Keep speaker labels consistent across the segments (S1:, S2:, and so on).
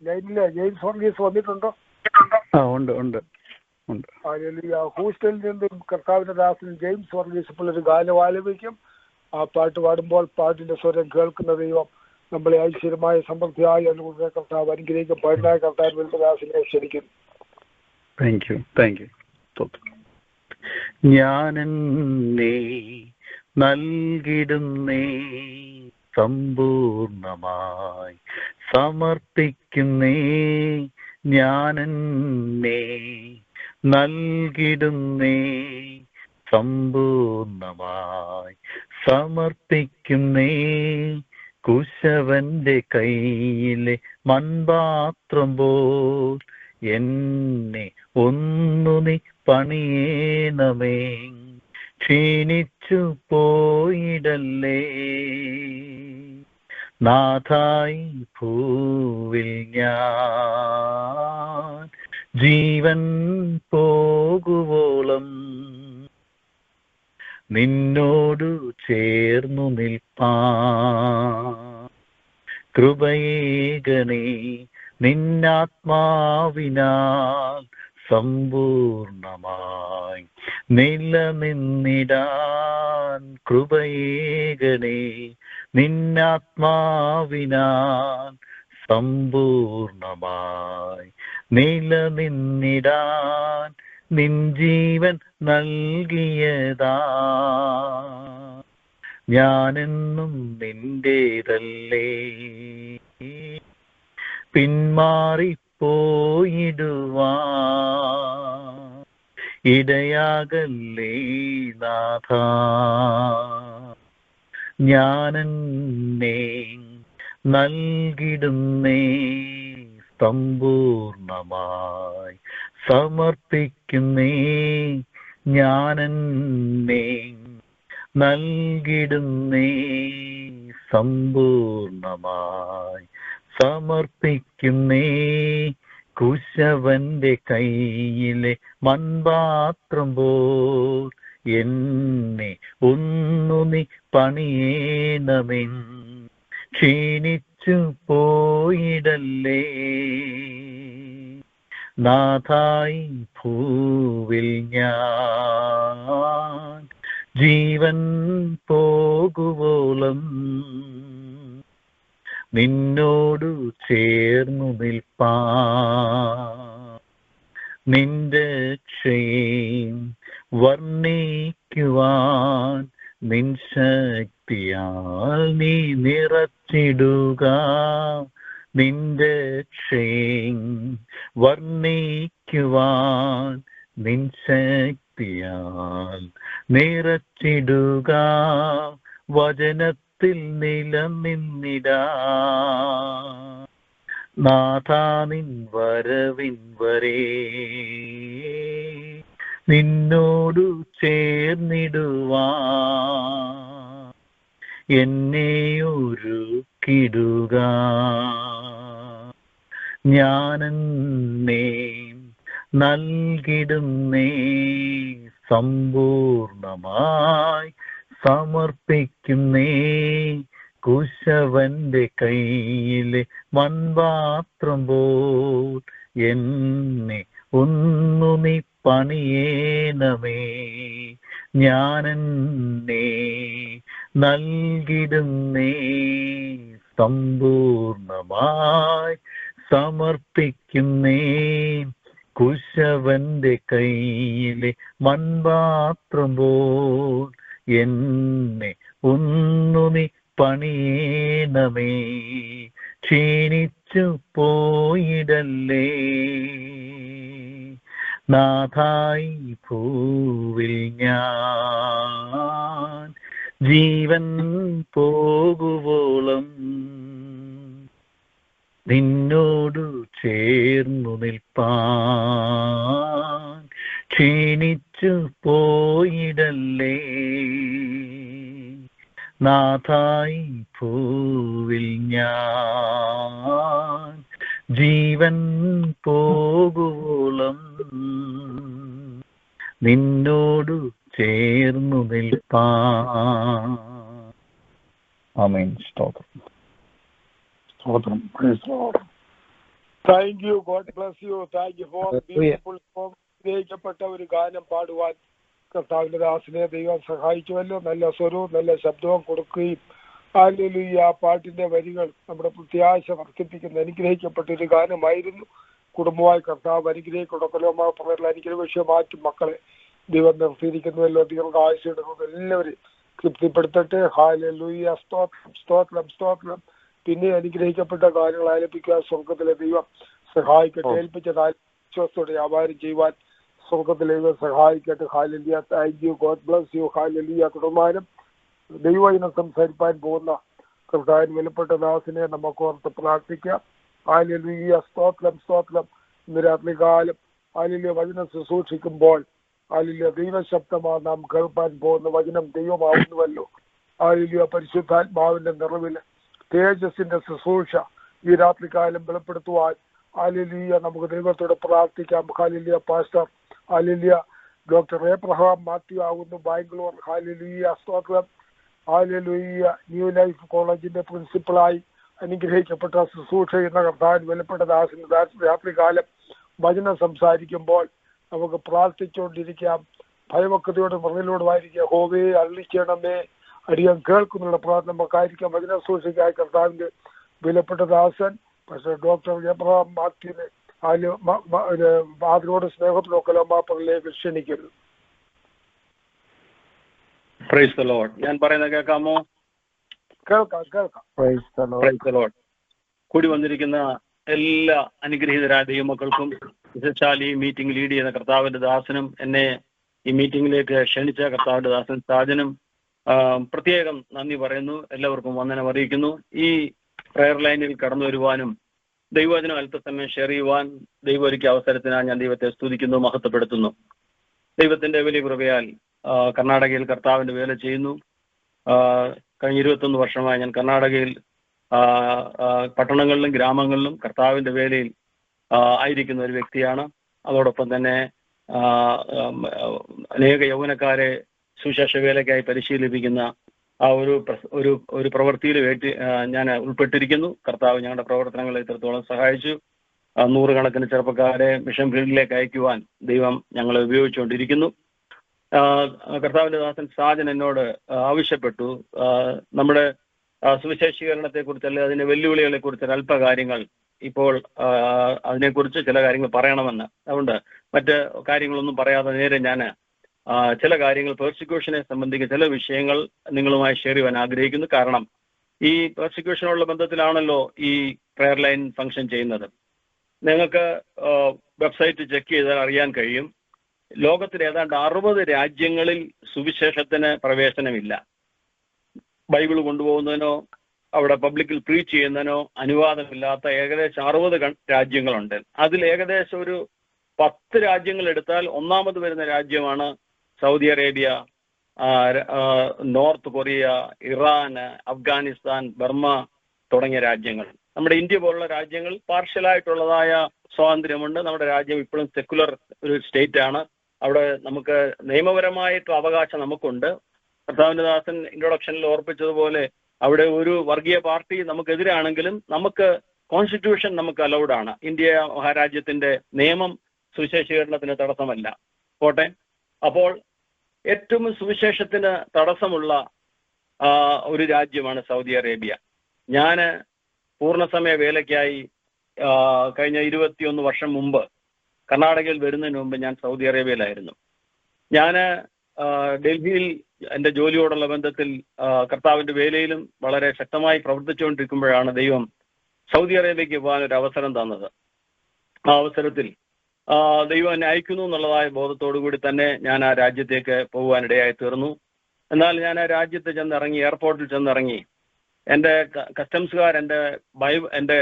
S1: ലൈനില് James Varghese വന്നിട്ടുണ്ടോ?
S2: ഉണ്ട് ഉണ്ട് ഉണ്ട്.
S1: ഹൂസ്റ്റലിൽ നിന്നും കർത്താവിന്റെ ദാസൻ ജെയിംസ് വർഗീസ് ഇപ്പോൾ ഒരു ഗാനം ആലപിക്കും. ആ പാട്ട് പാടുമ്പോൾ പാട്ടിന്റെ സ്വരം കേൾക്കുന്ന ദൈവം നമ്മളെ ഐശ്വര്യമായ സമൃദ്ധിയായി അനുകൂല കർത്താവ് അനുഗ്രഹിക്കും. പാടിനായ കർത്താവിന്റെ ദാസനെ ക്ഷണിക്കുന്നു.
S2: Thank you. ഞാനെന്നെ നൽകിടുന്നേ, സമ്പൂർണമായി സമർപ്പിക്കുന്നേ. ഞാനെന്നെ നൽകിടുന്നേ, സമ്പൂർണമായി സമർപ്പിക്കുന്നേ. കുശവന്റെ കയ്യിലെ മൺപാത്രം പോൽ എന്നെ ഒന്നു നീ പണിയേണമേ. ക്ഷീണിച്ചു പോയിടല്ലേ നാഥായി ഭൂവിൽ ഞാൻ ജീവൻ പോകുവോളം നിന്നോടു ചേർന്നു നിൽപ്പാൻ കൃപയേകണേ. നിന്നാത്മാവിനാൽ സമ്പൂർണമായി നിലനിന്നിടാൻ കൃപയേകണേ. നിന്നാത്മാവിനാൽ സമ്പൂർണമായി നിലനിന്നിടാൻ നിൻ ജീവൻ നൽകിയതാ. ഞാനെന്നും നിന്റേതല്ലേ, പിന്മാറിപ്പോയിടുവാൻ ഇടയാകല്ലേ നാഥ. ഞാനെന്നെ നൽകിടുന്നേ, സമ്പൂർണമായി സമർപ്പിക്കുന്നേ. ഞാനെന്നെ നൽകിടുന്നേ, സമ്പൂർണമായി സമർപ്പിക്കുന്നേ. കുശവന്റെ കയ്യിലെ മൺപാത്രം പോൽ എന്നെ ഒന്നു നീ പണിയേണമേ. ക്ഷീണിച്ചു പോയിടല്ലേ നാഥായി ഭൂവിൽ ഞാൻ ജീവൻ പോകുവോളം നിന്നോടു ചേർന്നു നിൽപ്പാൻ. നിന്റെ രക്ഷയും വർണ്ണിക്കുവാൻ നിൻ ശക്തിയാൽ നീ നിറച്ചിടുക. നിന്റെ രക്ഷയും വർണ്ണിക്കുവാൻ നിൻ ശക്തിയാൽ നിറച്ചിടുക. വചനത്തിൽ നിലനിന്നിടാ നാഥാ നിൻ വരവിൻ വരെ നിന്നോടു ചേർന്നിടുവാൻ എന്നെ ഒരുക്കിടുക. ഞാനെന്നെ നൽകിടുന്നേ, സമ്പൂർണമായി സമർപ്പിക്കുന്നേ. കുശവന്റെ കയ്യിലെ മൺപാത്രം പോൽ എന്നെ ഒന്നു നീ പണിയേണമേ. ഞാനെന്നെ നൽകിടുന്നേ, സമ്പൂർണമായി സമർപ്പിക്കുന്നേ. കുശവന്റെ കയ്യിലെ മൺപാത്രം പോൽ എന്നെ ഒന്നു നീ പണിയേണമേ. ക്ഷീണിച്ചു പോയിടല്ലേ നാഥായി ഭൂവിൽ ഞാൻ ജീവൻ പോകുവോളം നിന്നോടു ചേർന്നു നിൽപ്പാൻ. ക്ഷീണിച്ചു പോയിടല്ലേ നാഥായി ഭൂവിൽ ഞാൻ ജീവൻ പോകുവോളം നിന്നോടു ചേർന്നു നിൽപ്പാൻ. ആമേൻ. സ്തോത്രം.
S1: സ്തോത്രം. Praise the Lord. Thank you. God bless you. Thank you for beautiful song. ഗ്രഹിക്കപ്പെട്ട ഒരു ഗാനം പാടുവാൻ കർത്താവിന്റെ ദാസനെ ദൈവം സഹായിച്ചുവല്ലോ. നല്ല സ്വരവും നല്ല ശബ്ദവും കൊടുക്കുകയും ഹല്ലേലൂയ ആ പാട്ടിന്റെ വരികൾ നമ്മുടെ പ്രത്യാശ വർദ്ധിപ്പിക്കുന്ന അനുഗ്രഹിക്കപ്പെട്ട ഒരു ഗാനമായിരുന്നു. കുടുംബമായി കർത്താവ് അനുഗ്രഹിക്കൊടുക്കലോമാ പ്രവരിൽ അനുഗ്രഹ മാറ്റും മക്കളെ ദൈവം നിർത്തിയിരിക്കുന്നുവല്ലോ. ദീർഘായുസ്സോടെ എല്ലാവരും തൃപ്തിപ്പെടുത്തട്ടെ. ഹല്ലേലൂയ. സ്തോത്രം സ്തോത്രം സ്തോത്രം. പിന്നെ അനുഗ്രഹിക്കപ്പെട്ട കാര്യങ്ങൾ ആലപിക്കാൻ സ്വർഗത്തിലെ ദൈവം സഹായിക്കട്ടെ. ഏൽപ്പിച്ചതായി വിശ്വാസത്തോടെ വ്യാപാരം ചെയ്യുവാൻ സ്വർഗത്തിലെ ദൈവം സഹായിക്കട്ടെ. ഹല്ലേലൂയ. Thank you. God bless you. ഹല്ലേലൂയ. തുടർമാനം ദൈവവചനം സംസാരിപ്പാൻ പോകുന്ന കർത്താവിന് വിലപ്പെട്ട ദാസിനെ നമുക്ക് ഓർത്ത് പ്രാർത്ഥിക്കാം. ഹല്ലേലൂയ. സ്തോത്രം സ്തോത്രം. ഇന്ന് രാത്രി കാലം ഹല്ലേലൂയ വചനം ശുശ്രൂഷിക്കുമ്പോൾ ഹല്ലേലൂയ ദൈവശബ്ദമാണ് നാം കേൾപ്പാൻ പോകുന്ന വചനം ദൈവമാവുന്നുവല്ലോ. ഹല്ലേലൂയ പരിശുദ്ധാത്മാവിന്റെ നിറവിൽ തേജസ്സിന്റെ ശുശ്രൂഷ ഈ രാത്രികാലം വെളിപ്പെടുത്തുവാൻ ഹല്ലേലൂയ നമുക്ക് ദൈവത്തോട് പ്രാർത്ഥിക്കാം. Hallelujah pastor hallelujah doctor Abraham Mathew ആകുന്നു ബാംഗ്ലൂർ. ഹല്ലേലൂയ സ്തോത്രം. ഹല്ലേലൂയ ന്യൂ ലൈഫ് കോളേജിന്റെ പ്രിൻസിപ്പളായി അനുഗ്രഹിക്കപ്പെട്ട ശുശ്രൂഷ എന്ന കർത്താവിന് വിലപ്പെട്ട ദാസിന്റെ രാത്രികാലം വചനം സംസാരിക്കുമ്പോൾ നമുക്ക് പ്രാർത്ഥിച്ചുകൊണ്ടിരിക്കാം. ഭയഭക്തിയോട് മൃഗിലോടുമായിരിക്കുക. ഹോവേ അള്ളിക്കണമേ അടിയാൻ കേൾക്കുന്നുള്ള പ്രാർത്ഥന നമുക്കായിരിക്കാം. വചന സൂക്ഷിക്കായി കർത്താവിന്റെ വിലപ്പെട്ട ദാസൻ പക്ഷേ ഡോക്ടർ എബ്രഹാം മാത്യുവിനെ അതിനോട് സ്നേഹത്തിലൊക്കെ ലോമാപ്പകളിലേക്ക് ക്ഷണിക്കുന്നു.
S3: Price the Lord. ഞാൻ പറയുന്നത് കേൾക്കാമോ?
S1: കേൾക്കാം കേൾക്കാം.
S3: Price the Lord. കൂടി വന്നിരിക്കുന്ന എല്ലാ അനുഗ്രഹീതരായ ദൈവമക്കൾക്കും വിശേഷാൽ ഈ മീറ്റിംഗ് ലീഡ് ചെയ്യുന്ന കർത്താവിന്റെ ദാസനും എന്നെ ഈ മീറ്റിംഗിലേക്ക് ക്ഷണിച്ച കർത്താവിന്റെ ദാസൻ സാജനും പ്രത്യേകം നന്ദി പറയുന്നു. എല്ലാവർക്കും വന്ദനം അറിയിക്കുന്നു. ഈ പ്രയർ ലൈനിൽ കടന്നു വരുവാനും ദൈവവചനം അല്പസമയം ഷെയർ ചെയ്യുവാൻ ദൈവം ഒരുക്കിയ അവസരത്തിനായി ഞാൻ ദൈവത്തെ സ്തുതിക്കുന്നു, മഹത്വപ്പെടുത്തുന്നു. ദൈവത്തിന്റെ വലിയ കൃപയാൽ കർണാടകയിൽ കർത്താവിന്റെ വേല ചെയ്യുന്നു. കഴിഞ്ഞ 21 വർഷമായി ഞാൻ കർണാടകയിൽ പട്ടണങ്ങളിലും ഗ്രാമങ്ങളിലും കർത്താവിന്റെ വേലയിൽ ആയിരിക്കുന്ന ഒരു വ്യക്തിയാണ്. അതോടൊപ്പം തന്നെ അനേക യൗവനക്കാരെ സുശേഷ വേലയ്ക്കായി പരിശീലിപ്പിക്കുന്ന ആ ഒരു പ്രവൃത്തിയിൽ ഞാൻ ഉൾപ്പെട്ടിരിക്കുന്നു. കർത്താവ് ഞങ്ങളുടെ പ്രവർത്തനങ്ങളെ ഇത്രത്തോളം സഹായിച്ചു. 100 കണക്കിന് ചെറുപ്പക്കാരെ മിഷൻ ഫീൽഡിലേക്ക് അയക്കുവാൻ ദൈവം ഞങ്ങളെ ഉപയോഗിച്ചുകൊണ്ടിരിക്കുന്നു. കർത്താവിന്റെ ദാസൻ സാജൻ എന്നോട് ആവശ്യപ്പെട്ടു നമ്മുടെ സുവിശേഷീകരണത്തെ കുറിച്ച് അല്ലെങ്കിൽ അതിന്റെ വെല്ലുവിളികളെ കുറിച്ച് അല്പ കാര്യങ്ങൾ ഇപ്പോൾ അതിനെക്കുറിച്ച് ചില കാര്യങ്ങൾ പറയണമെന്ന്. അതുകൊണ്ട് മറ്റ് കാര്യങ്ങളൊന്നും പറയാതെ നേരെ ഞാൻ ചില കാര്യങ്ങൾ പെർസിക്യൂഷനെ സംബന്ധിക്കുന്ന ചില വിഷയങ്ങൾ നിങ്ങളുമായി ഷെയർ ചെയ്യാൻ ആഗ്രഹിക്കുന്നു. കാരണം ഈ പെർസിക്യൂഷനുള്ള ബന്ധത്തിലാണല്ലോ ഈ പ്രയർ ലൈൻ ഫംഗ്ഷൻ ചെയ്യുന്നത്. നിങ്ങൾക്ക് വെബ്സൈറ്റ് ചെക്ക് ചെയ്താൽ അറിയാൻ കഴിയും, ലോകത്തിലെ ഏതാണ്ട് 60 രാജ്യങ്ങളിൽ സുവിശേഷത്തിന് പ്രവേശനമില്ല. ബൈബിൾ കൊണ്ടുപോകുന്നതിനോ അവിടെ പബ്ലിക്കിൽ പ്രീച്ച് ചെയ്യുന്നതിനോ അനുവാദമില്ലാത്ത ഏകദേശം 60 രാജ്യങ്ങളുണ്ട്. അതിൽ ഏകദേശം ഒരു 10 രാജ്യങ്ങൾ എടുത്താൽ ഒന്നാമത് വരുന്ന രാജ്യമാണ് Saudi Arabia, north Korea, Iran, Afghanistan, Burma തുടങ്ങിയ രാജ്യങ്ങൾ. നമ്മുടെ ഇന്ത്യ പോലുള്ള രാജ്യങ്ങൾ പാർഷ്യലായിട്ടുള്ളതായ സ്വാതന്ത്ര്യമുണ്ട്. നമ്മുടെ രാജ്യം ഇപ്പോഴും സെക്കുലർ ഒരു സ്റ്റേറ്റ് ആണ്. അവിടെ നമുക്ക് നിയമപരമായിട്ടുള്ള അവകാശം നമുക്കുണ്ട്. കർത്താവിന്റെ ദാസൻ ഇൻട്രൊഡക്ഷനിൽ ഓർപ്പിച്ചതുപോലെ അവിടെ ഒരു വർഗീയ പാർട്ടി നമുക്കെതിരാണെങ്കിലും നമുക്ക് കോൺസ്റ്റിറ്റ്യൂഷൻ നമുക്ക് അലൗഡ് ആണ്. ഇന്ത്യ മഹാരാജ്യത്തിന്റെ നിയമം സുവിശേഷീകരണത്തിന് തടസ്സമല്ല. പോട്ടെ. അപ്പോൾ ഏറ്റവും സുവിശേഷത്തിന് തടസ്സമുള്ള ഒരു രാജ്യമാണ് സൗദി അറേബ്യ. ഞാൻ പൂർണ്ണസമയ വേലയ്ക്കായി കഴിഞ്ഞ 21 വർഷം മുമ്പ് കർണാടകയിൽ വരുന്നതിന് മുമ്പ് ഞാൻ സൗദി അറേബ്യയിലായിരുന്നു. ഞാൻ ഡൽഹിയിൽ എൻ്റെ ജോലിയോടുള്ള ബന്ധത്തിൽ കർത്താവിൻ്റെ വേലയിലും വളരെ ശക്തമായി പ്രവർത്തിച്ചുകൊണ്ടിരിക്കുമ്പോഴാണ് ദൈവം സൗദി അറേബ്യയ്ക്ക് പോകാൻ ഒരു അവസരം തന്നത്. ആ അവസരത്തിൽ ദൈവം എന്നെ അയക്കുന്നു എന്നുള്ളതായ ബോധത്തോടു കൂടി തന്നെ ഞാൻ ആ രാജ്യത്തേക്ക് പോകുവാനിടയായി തീർന്നു. എന്നാൽ ഞാൻ ആ രാജ്യത്ത് ചെന്നിറങ്ങി, എയർപോർട്ടിൽ ചെന്നിറങ്ങി, എൻ്റെ കസ്റ്റംസുകാർ എൻ്റെ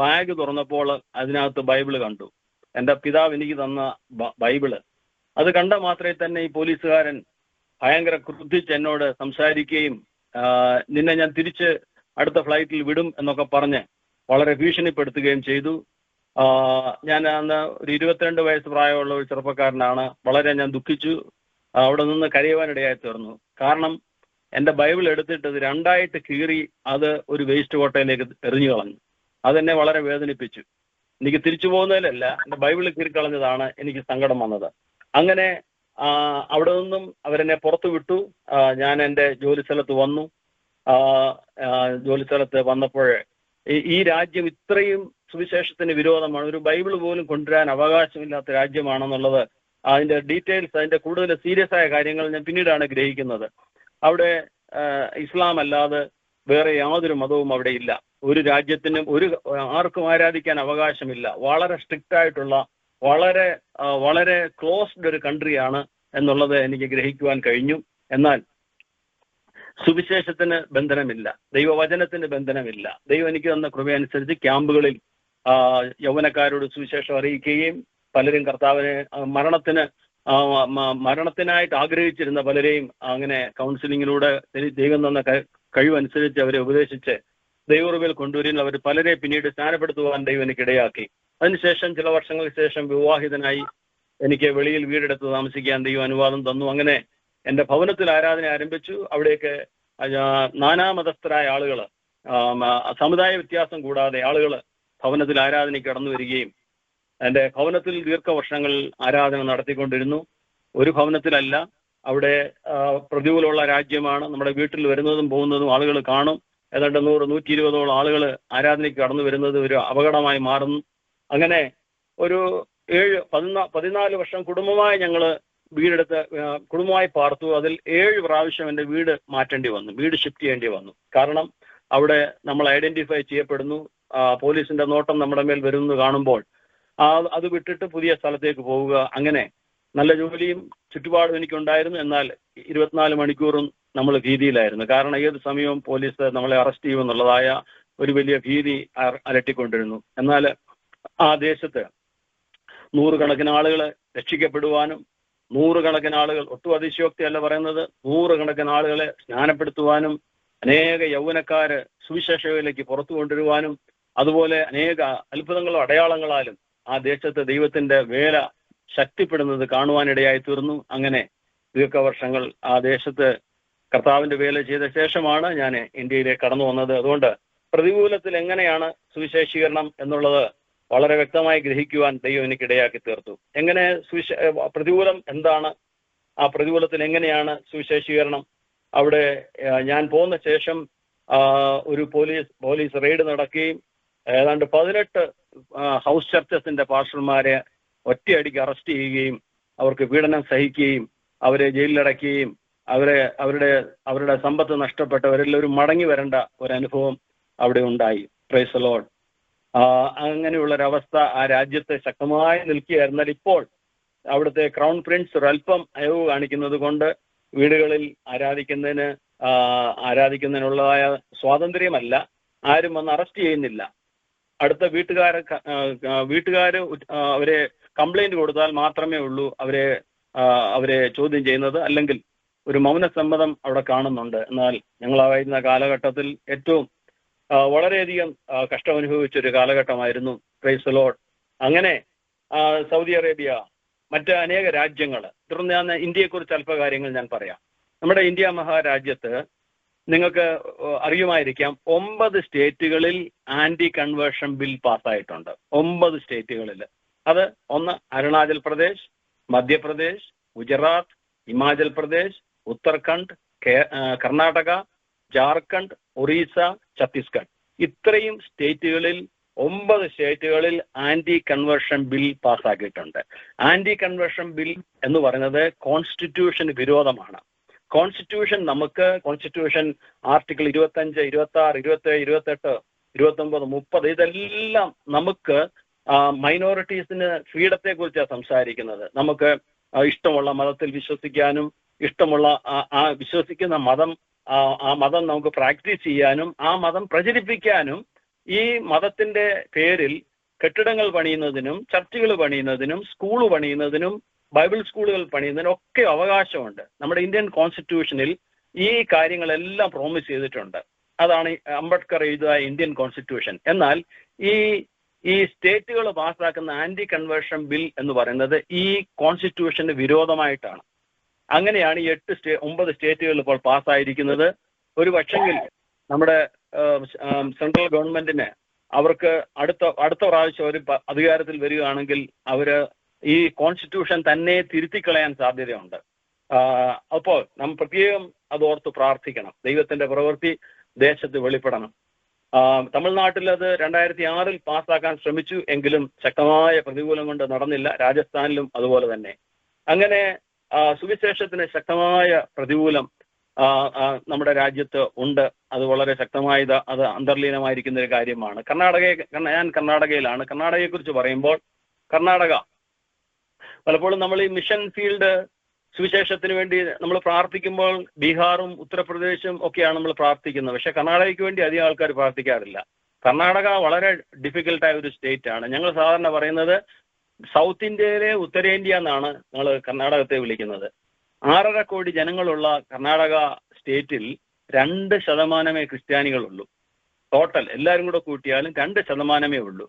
S3: ബാഗ് തുറന്നപ്പോൾ അതിനകത്ത് ബൈബിള് കണ്ടു. എൻ്റെ പിതാവ് എനിക്ക് തന്ന ബൈബിള്. അത് കണ്ട മാത്രമേ തന്നെ ഈ പോലീസുകാരൻ ഭയങ്കര ക്രുദ്ധിച്ച് എന്നോട് സംസാരിക്കുകയും നിന്നെ ഞാൻ തിരിച്ച് അടുത്ത ഫ്ലൈറ്റിൽ വിടും എന്നൊക്കെ പറഞ്ഞ് വളരെ ഭീഷണിപ്പെടുത്തുകയും ചെയ്തു. ഞാൻ അന്ന് ഒരു 22 വയസ്സ് പ്രായമുള്ള ഒരു ചെറുപ്പക്കാരനാണ്. വളരെ ഞാൻ ദുഃഖിച്ചു. അവിടെ നിന്ന് കരയുവാനിടയായി തീർന്നു. കാരണം എൻ്റെ ബൈബിൾ എടുത്തിട്ട് ഇത് 2ആയിട്ട് കീറി അത് ഒരു വേസ്റ്റ് കോട്ടയിലേക്ക് എറിഞ്ഞു കളഞ്ഞു. അതെന്നെ വളരെ വേദനിപ്പിച്ചു. എനിക്ക് തിരിച്ചു പോകുന്നതിലല്ല, എൻ്റെ ബൈബിളിൽ കീറിക്കളഞ്ഞതാണ് എനിക്ക് സങ്കടം വന്നത്. അങ്ങനെ അവിടെ നിന്നും അവരെന്നെ പുറത്തു വിട്ടു. ഞാൻ എൻ്റെ ജോലി സ്ഥലത്ത് വന്നു. ജോലി സ്ഥലത്ത് വന്നപ്പോൾ ഈ രാജ്യം ഇത്രയും സുവിശേഷത്തിന് വിരോധമാണ്, ഒരു ബൈബിൾ പോലും കൊണ്ടുവരാൻ അവകാശമില്ലാത്ത രാജ്യമാണെന്നുള്ളത്, അതിന്റെ ഡീറ്റെയിൽസ്, അതിന്റെ കൂടുതൽ സീരിയസ് ആയ കാര്യങ്ങൾ ഞാൻ പിന്നീടാണ് ഗ്രഹിക്കുന്നത്. അവിടെ ഇസ്ലാം അല്ലാതെ വേറെ യാതൊരു മതവും അവിടെ ഇല്ല. ഒരു രാജ്യത്തിനും ആർക്കും ആരാധിക്കാൻ അവകാശമില്ല. വളരെ സ്ട്രിക്റ്റ് ആയിട്ടുള്ള, വളരെ വളരെ ക്ലോസ്ഡ് ഒരു കൺട്രിയാണ് എന്നുള്ളത് എനിക്ക് ഗ്രഹിക്കുവാൻ കഴിഞ്ഞു. എന്നാൽ സുവിശേഷത്തിന് ബന്ധനമില്ല, ദൈവവചനത്തിന് ബന്ധനമില്ല. ദൈവം എനിക്ക് തന്ന കൃപയനുസരിച്ച് ക്യാമ്പുകളിൽ യൗവനക്കാരോട് സുവിശേഷം അറിയിക്കുകയും പലരും കർത്താവിനെ മരണത്തിനായിട്ട് ആഗ്രഹിച്ചിരുന്ന പലരെയും അങ്ങനെ കൗൺസിലിങ്ങിലൂടെ ദൈവം തന്ന കഴിവനുസരിച്ച് അവരെ ഉപദേശിച്ച് ദൈവകൃപയിൽ കൊണ്ടുവരുന്ന അവർ പലരെ പിന്നീട് സ്നാനപ്പെടുത്തുവാൻ ദൈവം എനിക്ക് ഇടയാക്കി. അതിനുശേഷം ചില വർഷങ്ങൾക്ക് ശേഷം വിവാഹിതനായി എനിക്ക് വെളിയിൽ വീടെടുത്ത് താമസിക്കാൻ ദൈവം അനുവാദം തന്നു. അങ്ങനെ എൻ്റെ ഭവനത്തിൽ ആരാധന ആരംഭിച്ചു. അവിടേക്ക് നാനാമതസ്ഥരായ ആളുകൾ, സമുദായ വ്യത്യാസം കൂടാതെ ആളുകൾ ഭവനത്തിൽ ആരാധനയ്ക്ക് കടന്നു വരികയും എൻ്റെ ഭവനത്തിൽ ദീർഘവർഷങ്ങൾ ആരാധന നടത്തിക്കൊണ്ടിരുന്നു. ഒരു ഭവനത്തിലല്ല, അവിടെ പ്രതികൂലമുള്ള രാജ്യമാണ്. നമ്മുടെ വീട്ടിൽ വരുന്നതും പോകുന്നതും ആളുകൾ കാണും. ഏതാണ്ട് 100-120 ആളുകൾ ആരാധനയ്ക്ക് കടന്നു വരുന്നത് ഒരു അപകടമായി മാറുന്നു. അങ്ങനെ ഒരു 14 വർഷം കുടുംബമായി ഞങ്ങൾ വീടെടുത്ത് കുടുംബമായി പാർത്തു. അതിൽ 7 പ്രാവശ്യം എൻ്റെ വീട് മാറ്റേണ്ടി വന്നു, വീട് ഷിഫ്റ്റ് ചെയ്യേണ്ടി വന്നു. കാരണം അവിടെ നമ്മൾ ഐഡന്റിഫൈ ചെയ്യപ്പെടുന്നു, പോലീസിന്റെ നോട്ടം നമ്മുടെ മേൽ വരുമെന്ന് കാണുമ്പോൾ അത് വിട്ടിട്ട് പുതിയ സ്ഥലത്തേക്ക് പോവുക. അങ്ങനെ നല്ല ജോലിയും ചുറ്റുപാടും എനിക്കുണ്ടായിരുന്നു. എന്നാൽ 24 മണിക്കൂറും നമ്മൾ ഭീതിയിലായിരുന്നു. കാരണം ഏത് സമയവും പോലീസ് നമ്മളെ അറസ്റ്റ് ചെയ്യുമെന്നുള്ളതായ ഒരു വലിയ ഭീതി അലട്ടിക്കൊണ്ടിരുന്നു. എന്നാൽ ആ ദേശത്ത് 100 കണക്കിന് ആളുകൾ രക്ഷിക്കപ്പെടുവാനും 100 കണക്കിന് ആളുകൾ, ഒട്ടും അതിശയോക്തിയല്ല പറയുന്നത്, 100 കണക്കിന് ആളുകളെ സ്നാനപ്പെടുത്തുവാനും അനേക യൗവനക്കാര് സുവിശേഷയിലേക്ക് പുറത്തു കൊണ്ടുവരുവാനും അതുപോലെ അനേക അത്ഭുതങ്ങളും അടയാളങ്ങളാലും ആ ദേശത്ത് ദൈവത്തിന്റെ വേല ശക്തിപ്പെടുന്നത് കാണുവാനിടയായി തീർന്നു. അങ്ങനെ ദീർഘവർഷങ്ങൾ ആ ദേശത്ത് കർത്താവിന്റെ വേല ചെയ്ത ശേഷമാണ് ഞാൻ ഇന്ത്യയിലേക്ക് കടന്നു വന്നത്. അതുകൊണ്ട് പ്രതികൂലത്തിൽ എങ്ങനെയാണ് സുവിശേഷീകരണം എന്നുള്ളത് വളരെ വ്യക്തമായി ഗ്രഹിക്കുവാൻ ദൈവം എനിക്കിടയാക്കി തീർത്തു. എങ്ങനെ പ്രതികൂലം എന്താണ്, ആ പ്രതികൂലത്തിൽ എങ്ങനെയാണ് സുവിശേഷീകരണം? അവിടെ ഞാൻ പോകുന്ന ശേഷം ഒരു പോലീസ് റെയ്ഡ് നടക്കുകയും ഏതാണ്ട് 18 ഹൗസ് ചർച്ചസിന്റെ പാസ്റ്റർമാരെ ഒറ്റയടിക്ക് അറസ്റ്റ് ചെയ്യുകയും അവർക്ക് പീഡനം സഹിക്കുകയും അവരെ ജയിലിലടയ്ക്കുകയും അവരുടെ സമ്പത്ത് നഷ്ടപ്പെട്ടവരെല്ലാവരും മടങ്ങി വരേണ്ട ഒരനുഭവം അവിടെ ഉണ്ടായി. Price the Lord. അങ്ങനെയുള്ളൊരവസ്ഥ ആ രാജ്യത്തെ ശക്തമായി നിൽക്കുകയായിരുന്നാൽ ഇപ്പോൾ അവിടുത്തെ ക്രൗൺ പ്രിൻസ് ഒരല്പം അയവ് കാണിക്കുന്നത് കൊണ്ട് വീടുകളിൽ ആരാധിക്കുന്നതിനുള്ളതായ സ്വാതന്ത്ര്യമല്ല, ആരും വന്ന് അറസ്റ്റ് ചെയ്യുന്നില്ല. അടുത്ത വീട്ടുകാര് അവരെ കംപ്ലൈന്റ് കൊടുത്താൽ മാത്രമേ ഉള്ളൂ അവരെ ചോദ്യം ചെയ്യുന്നത്, അല്ലെങ്കിൽ ഒരു മൗനസമ്മതം അവിടെ കാണുന്നുണ്ട്. എന്നാൽ ഞങ്ങളായിരുന്ന കാലഘട്ടത്തിൽ ഏറ്റവും വളരെയധികം കഷ്ടം അനുഭവിച്ചൊരു കാലഘട്ടമായിരുന്നു. Price the Lord. അങ്ങനെ സൗദി അറേബ്യ, മറ്റ് അനേക രാജ്യങ്ങൾ, തുടർന്ന് ഞാൻ ഇന്ത്യയെക്കുറിച്ച് അല്പകാര്യങ്ങൾ ഞാൻ പറയാം. നമ്മുടെ ഇന്ത്യ മഹാരാജ്യത്ത് നിങ്ങൾക്ക് അറിയുമായിരിക്കാം 9 സ്റ്റേറ്റുകളിൽ ആന്റി കൺവേർഷൻ ബിൽ പാസ്സായിട്ടുണ്ട്. 9 സ്റ്റേറ്റുകളിൽ. അത് ഒന്ന് അരുണാചൽ പ്രദേശ്, മധ്യപ്രദേശ്, ഗുജറാത്ത്, ഹിമാചൽ പ്രദേശ്, ഉത്തരാഖണ്ഡ്, കർണാടക, ജാർഖണ്ഡ്, ഒറീസ, ഛത്തീസ്ഗഡ്. ഇത്രയും സ്റ്റേറ്റുകളിൽ 9 സ്റ്റേറ്റുകളിൽ ആന്റി കൺവേർഷൻ ബിൽ പാസ്സാക്കിയിട്ടുണ്ട്. ആന്റി കൺവേർഷൻ ബിൽ എന്ന് പറയുന്നത് കോൺസ്റ്റിറ്റ്യൂഷന് വിരോധമാണ്. കോൺസ്റ്റിറ്റ്യൂഷൻ കോൺസ്റ്റിറ്റ്യൂഷൻ ആർട്ടിക്കിൾ 25, 26, 27, 28, 29, 30 ഇതെല്ലാം നമുക്ക് മൈനോറിറ്റീസിന് ഫ്രീഡത്തെ കുറിച്ചാണ് സംസാരിക്കുന്നത്. നമുക്ക് ഇഷ്ടമുള്ള മതത്തിൽ വിശ്വസിക്കാനും ഇഷ്ടമുള്ള വിശ്വസിക്കുന്ന മതം ആ മതം നമുക്ക് പ്രാക്ടീസ് ചെയ്യാനും ആ മതം പ്രചരിപ്പിക്കാനും ഈ മതത്തിന്റെ പേരിൽ കെട്ടിടങ്ങൾ പണിയുന്നതിനും ചർച്ചുകൾ പണിയുന്നതിനും സ്കൂൾ പണിയുന്നതിനും ബൈബിൾ സ്കൂളുകൾ പണിയുന്നതിനും ഒക്കെ അവകാശമുണ്ട്. നമ്മുടെ ഇന്ത്യൻ കോൺസ്റ്റിറ്റ്യൂഷനിൽ ഈ കാര്യങ്ങളെല്ലാം പ്രോമിസ് ചെയ്തിട്ടുണ്ട്. അതാണ് അംബേദ്കർ എഴുതിയ ഇന്ത്യൻ കോൺസ്റ്റിറ്റ്യൂഷൻ. എന്നാൽ ഈ സ്റ്റേറ്റുകൾ പാസ്സാക്കുന്ന ആന്റി കൺവേർഷൻ ബിൽ എന്ന് പറയുന്നത് ഈ കോൺസ്റ്റിറ്റ്യൂഷന് വിരോധമായിട്ടാണ്. അങ്ങനെയാണ് 9 സ്റ്റേറ്റുകൾ ഇപ്പോൾ പാസ്സായിരിക്കുന്നത്. ഒരു പക്ഷെങ്കിൽ നമ്മുടെ സെൻട്രൽ ഗവൺമെന്റിന് അവർക്ക് അടുത്ത പ്രാവശ്യം അവർ അധികാരത്തിൽ വരികയാണെങ്കിൽ അവര് ഈ കോൺസ്റ്റിറ്റ്യൂഷൻ തന്നെ തിരുത്തിക്കളയാൻ സാധ്യതയുണ്ട്. അപ്പോൾ നാം പ്രത്യേകം അത് ഓർത്ത് പ്രാർത്ഥിക്കണം. ദൈവത്തിന്റെ പ്രവൃത്തി ദേശത്ത് വെളിപ്പെടണം. തമിഴ്നാട്ടിൽ അത് 2006 പാസ്സാക്കാൻ ശ്രമിച്ചു, എങ്കിലും ശക്തമായ പ്രതികൂലം കൊണ്ട് നടന്നില്ല. രാജസ്ഥാനിലും അതുപോലെ തന്നെ. അങ്ങനെ സുവിശേഷത്തിന് ശക്തമായ പ്രതികൂലം നമ്മുടെ രാജ്യത്ത് ഉണ്ട്. അത് വളരെ ശക്തമായി അത് അന്തർലീനമായിരിക്കുന്ന ഒരു കാര്യമാണ്. ഞാൻ കർണാടകയിലാണ്. കർണാടകയെക്കുറിച്ച് പറയുമ്പോൾ, കർണാടക പലപ്പോഴും നമ്മൾ ഈ മിഷൻ ഫീൽഡ് സുവിശേഷത്തിന് വേണ്ടി നമ്മൾ പ്രാർത്ഥിക്കുമ്പോൾ ബീഹാറും ഉത്തർപ്രദേശും ഒക്കെയാണ് നമ്മൾ പ്രാർത്ഥിക്കുന്നത്. പക്ഷെ കർണാടകയ്ക്ക് വേണ്ടി അധികം ആൾക്കാർ പ്രാർത്ഥിക്കാറില്ല. കർണാടക വളരെ ഡിഫിക്കൽട്ടായ ഒരു സ്റ്റേറ്റ് ആണ്. ഞങ്ങൾ സാധാരണ പറയുന്നത് സൗത്ത് ഇന്ത്യയിലെ ഉത്തരേന്ത്യ എന്നാണ് ഞങ്ങൾ കർണാടകത്തെ വിളിക്കുന്നത്. 6.5 കോടി ജനങ്ങളുള്ള കർണാടക സ്റ്റേറ്റിൽ 2% ക്രിസ്ത്യാനികളുള്ളൂ. ടോട്ടൽ എല്ലാവരും കൂടെ കൂട്ടിയാലും 2% ഉള്ളൂ.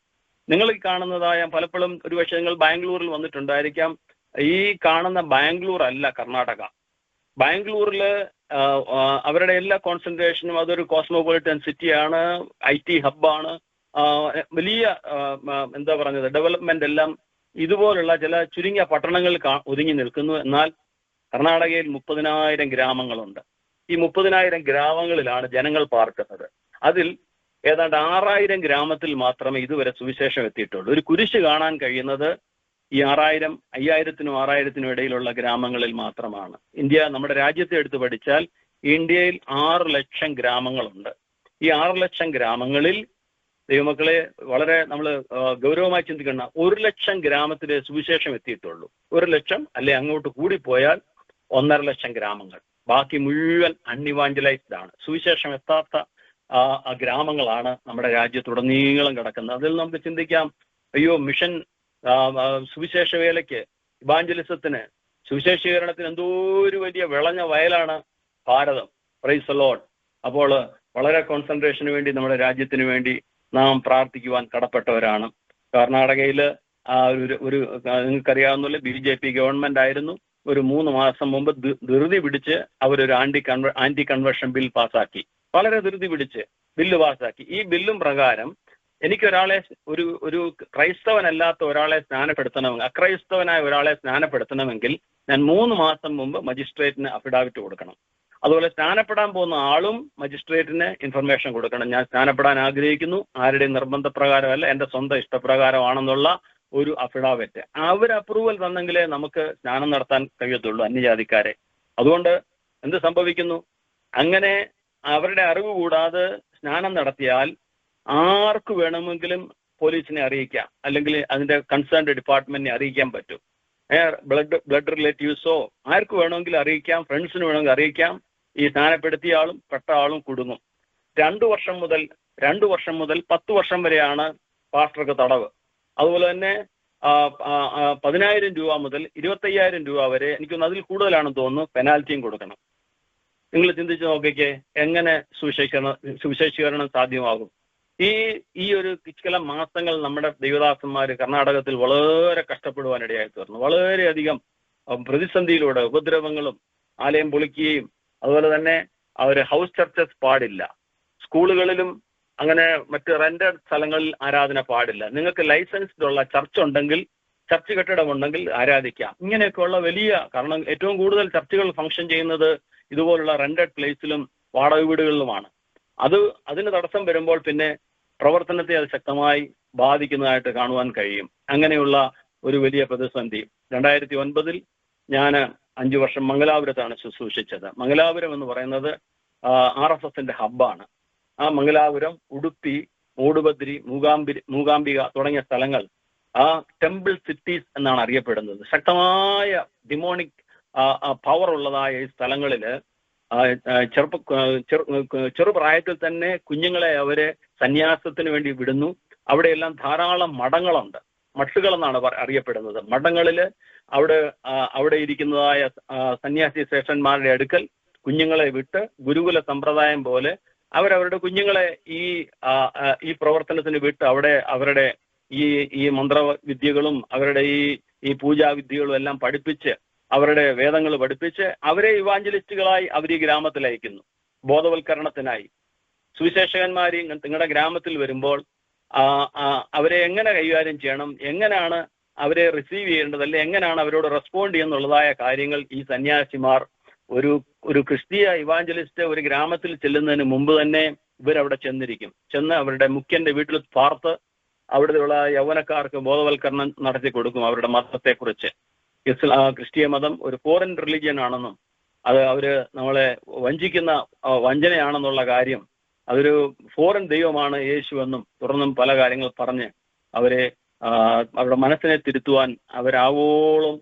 S3: നിങ്ങൾ ഈ കാണുന്നതായ പലപ്പോഴും ഒരുപക്ഷെ നിങ്ങൾ ബാംഗ്ലൂരിൽ വന്നിട്ടുണ്ടായിരിക്കാം. ഈ കാണുന്ന ബാംഗ്ലൂർ അല്ല കർണാടക. ബാംഗ്ലൂരിൽ അവരുടെ എല്ലാ കോൺസെൻട്രേഷനും അതൊരു കോസ്മോപൊളിറ്റൻ സിറ്റിയാണ്, IT ഹബ്ബാണ്, വലിയ എന്താ പറഞ്ഞത് ഡെവലപ്മെന്റ് എല്ലാം ഇതുപോലുള്ള ചില ചുരുങ്ങിയ പട്ടണങ്ങളിൽ ഒതുങ്ങി നിൽക്കുന്നു. എന്നാൽ കർണാടകയിൽ 30,000 ഗ്രാമങ്ങളുണ്ട്. ഈ 30,000 ഗ്രാമങ്ങളിലാണ് ജനങ്ങൾ പാർക്കുന്നത്. അതിൽ ഏതാണ്ട് 6,000 ഗ്രാമത്തിൽ മാത്രമേ ഇതുവരെ സുവിശേഷം എത്തിയിട്ടുള്ളൂ. ഒരു കുരിശ് കാണാൻ കഴിയുന്നത് ഈ 5,000 6,000 ഇടയിലുള്ള ഗ്രാമങ്ങളിൽ മാത്രമാണ്. നമ്മുടെ രാജ്യത്തെ എടുത്ത് പഠിച്ചാൽ ഇന്ത്യയിൽ 6 ലക്ഷം ഗ്രാമങ്ങളുണ്ട്. ഈ 6 ലക്ഷം ഗ്രാമങ്ങളിൽ ദൈവമക്കളെ വളരെ നമ്മൾ ഗൗരവമായി ചിന്തിക്കുന്ന 1 ലക്ഷം ഗ്രാമത്തിലെ സുവിശേഷം എത്തിയിട്ടുള്ളൂ. 1 ലക്ഷം അല്ലെ അങ്ങോട്ട് കൂടിപ്പോയാൽ 1.5 ലക്ഷം ഗ്രാമങ്ങൾ. ബാക്കി മുഴുവൻ അൺഇവാഞ്ചലൈസ്ഡ് ആണ്. സുവിശേഷം എത്താത്ത ഗ്രാമങ്ങളാണ് നമ്മുടെ രാജ്യത്തുടനീളം കിടക്കുന്നത്. അതിൽ നമുക്ക് ചിന്തിക്കാം, അയ്യോ മിഷൻ സുവിശേഷ വേലയ്ക്ക്, ഇവാഞ്ചലിസത്തിന്, സുവിശേഷീകരണത്തിന് എന്തോ ഒരു വലിയ വിളഞ്ഞ വയലാണ് ഭാരതം. Praise the Lord. അപ്പോൾ വളരെ കോൺസെൻട്രേഷന് വേണ്ടി നമ്മുടെ രാജ്യത്തിന് വേണ്ടി നാം പ്രാർത്ഥിക്കുവാൻ കടപ്പെട്ടവരാണ്. കർണാടകയിൽ ഒരു നിങ്ങൾക്കറിയാവുന്ന BJP ഗവൺമെന്റ് ആയിരുന്നു. ഒരു 3 മാസം മുമ്പ് ധൃതി പിടിച്ച് അവരൊരു ആന്റി കൺവേർഷൻ ബിൽ പാസ്സാക്കി. വളരെ ധൃതി പിടിച്ച് ബില്ല് പാസ്സാക്കി. ഈ ബില്ലും പ്രകാരം എനിക്കൊരാളെ ഒരു ക്രൈസ്തവനല്ലാത്ത ഒരാളെ അക്രൈസ്തവനായ ഒരാളെ സ്നാനപ്പെടുത്തണമെങ്കിൽ ഞാൻ 3 മാസം മുമ്പ് മജിസ്ട്രേറ്റിന് അഫിഡാവിറ്റ് കൊടുക്കണം. അതുപോലെ സ്നാനപ്പെടാൻ പോകുന്ന ആളും മജിസ്ട്രേറ്റിന് ഇൻഫർമേഷൻ കൊടുക്കണം. ഞാൻ സ്നാനപ്പെടാൻ ആഗ്രഹിക്കുന്നു, ആരുടെയും നിർബന്ധപ്രകാരമല്ല, എൻ്റെ സ്വന്തം ഇഷ്ടപ്രകാരമാണെന്നുള്ള ഒരു അഫിഡാവിറ്റ്. അവർ അപ്രൂവൽ തന്നെങ്കിലേ നമുക്ക് സ്നാനം നടത്താൻ കഴിയത്തുള്ളൂ, അന്യജാതിക്കാരെ. അതുകൊണ്ട് എന്ത് സംഭവിക്കുന്നു? അങ്ങനെ അവരുടെ അറിവ് കൂടാതെ സ്നാനം നടത്തിയാൽ ആർക്ക് വേണമെങ്കിലും പോലീസിനെ അറിയിക്കാം, അല്ലെങ്കിൽ അതിന്റെ കൺസേൺഡ് ഡിപ്പാർട്ട്മെന്റിനെ അറിയിക്കാൻ പറ്റും. ബ്ലഡ് റിലേറ്റീവ്സോ ആർക്ക് വേണമെങ്കിലും അറിയിക്കാം, ഫ്രണ്ട്സിന് വേണമെങ്കിൽ അറിയിക്കാം. ഈ സ്നാനപ്പെടുത്തിയ ആളും പെട്ട ആളും കുടുങ്ങും. 2 വർഷം മുതൽ 10 വർഷം വരെയാണ് പാസ്റ്റർക്ക് തടവ്. അതുപോലെ തന്നെ 10,000 രൂപ മുതൽ 25,000 രൂപ വരെ, എനിക്കൊന്ന് അതിൽ കൂടുതലാണെന്ന് തോന്നുന്നു, പെനാൽറ്റിയും കൊടുക്കണം. നിങ്ങൾ ചിന്തിച്ച് നോക്കിക്കേ, എങ്ങനെ സുവിശേഷീകരണം സാധ്യമാകും? ഈ ഒരു ചില മാസങ്ങൾ നമ്മുടെ ദൈവദാസന്മാർ കർണാടകത്തിൽ വളരെ കഷ്ടപ്പെടുവാനിടയായി തീർന്നു. വളരെയധികം പ്രതിസന്ധിയിലൂടെ, ഉപദ്രവങ്ങളും, ആലയം പൊളിക്കുകയും, അതുപോലെ തന്നെ ഹൗസ് ചർച്ചസ് പാടില്ല, സ്കൂളുകളിലും അങ്ങനെ മറ്റ് റെന്റഡ് സ്ഥലങ്ങളിൽ ആരാധന പാടില്ല, നിങ്ങൾക്ക് ലൈസൻസ്ഡ് ഉള്ള ചർച്ച് ഉണ്ടെങ്കിൽ, ചർച്ച് കെട്ടിടമുണ്ടെങ്കിൽ ആരാധിക്കാം. ഇങ്ങനെയൊക്കെയുള്ള വലിയ, കാരണം ഏറ്റവും കൂടുതൽ ചർച്ചുകൾ ഫംഗ്ഷൻ ചെയ്യുന്നത് ഇതുപോലുള്ള റെന്റഡ് പ്ലേസിലും വാടക വീടുകളിലുമാണ്. അതിന് തടസ്സം വരുമ്പോൾ പിന്നെ പ്രവർത്തനത്തെ അത് ശക്തമായി ബാധിക്കുന്നതായിട്ട് കാണുവാൻ കഴിയും. അങ്ങനെയുള്ള ഒരു വലിയ പ്രതിസന്ധി. 2009 ഞാൻ 5 വർഷം മംഗലാപുരത്താണ് ശുശ്രൂഷിച്ചത്. മംഗലാപുരം എന്ന് പറയുന്നത് RSSന്റെ ഹബ്ബാണ്. ആ മംഗലാപുരം, ഉടുപ്പി, മൂടുബദ്രി, മൂകാംബിക തുടങ്ങിയ സ്ഥലങ്ങൾ ടെമ്പിൾ സിറ്റീസ് എന്നാണ് അറിയപ്പെടുന്നത്. ശക്തമായ ഡിമോണിക് പവർ ഉള്ളതായ ഈ സ്ഥലങ്ങളിൽ ചെറുപ്രായത്തിൽ തന്നെ കുഞ്ഞുങ്ങളെ അവരെ സന്യാസത്തിന് വേണ്ടി വിടുന്നു. അവിടെയെല്ലാം ധാരാളം മഠങ്ങളുണ്ട്. മട്ടുകൾ എന്നാണ് അറിയപ്പെടുന്നത്. മഠങ്ങളിൽ അവിടെ ഇരിക്കുന്നതായ സന്യാസി ശ്രേഷ്ഠന്മാരുടെ അടുക്കൽ കുഞ്ഞുങ്ങളെ വിട്ട് ഗുരുകുല സമ്പ്രദായം പോലെ അവരവരുടെ കുഞ്ഞുങ്ങളെ ഈ പ്രവർത്തനത്തിന് വിട്ട് അവിടെ അവരുടെ ഈ മന്ത്രവിദ്യകളും അവരുടെ ഈ പൂജാവിദ്യകളും എല്ലാം പഠിപ്പിച്ച്, അവരുടെ വേദങ്ങൾ പഠിപ്പിച്ച് അവരെ ഇവാഞ്ചലിസ്റ്റുകളായി അവർ ഈ ഗ്രാമത്തിൽ അയക്കുന്നു, ബോധവൽക്കരണത്തിനായി. സുവിശേഷകന്മാർ നിങ്ങളുടെ ഗ്രാമത്തിൽ വരുമ്പോൾ അവരെ എങ്ങനെ കൈകാര്യം ചെയ്യണം, എങ്ങനെയാണ് അവരെ റിസീവ് ചെയ്യേണ്ടത്, അല്ലെ എങ്ങനെയാണ് അവരോട് റെസ്പോണ്ട് ചെയ്യുന്നുള്ളതായ കാര്യങ്ങൾ ഈ സന്യാസിമാർ ഒരു ക്രിസ്തീയ ഇവാഞ്ചലിസ്റ്റ് ഒരു ഗ്രാമത്തിൽ ചെല്ലുന്നതിന് മുമ്പ് തന്നെ ഇവരവിടെ ചെന്ന് അവരുടെ മുഖ്യന്റെ വീട്ടിൽ പാർത്ത് അവിടെയുള്ള യൗവനക്കാർക്ക് ബോധവൽക്കരണം നടത്തി കൊടുക്കും അവരുടെ മതത്തെക്കുറിച്ച്. ക്രിസ്തീയ മതം ഒരു ഫോറിൻ റിലീജിയൻ ആണെന്നും അത് അവര് നമ്മളെ വഞ്ചിക്കുന്ന വഞ്ചനയാണെന്നുള്ള കാര്യം, അതൊരു ഫോറിൻ ദൈവമാണ് യേശു എന്നും തുടർന്നും പല കാര്യങ്ങൾ പറഞ്ഞ് അവരെ അവരുടെ മനസ്സിനെ തിരുത്തുവാൻ അവരാവോളം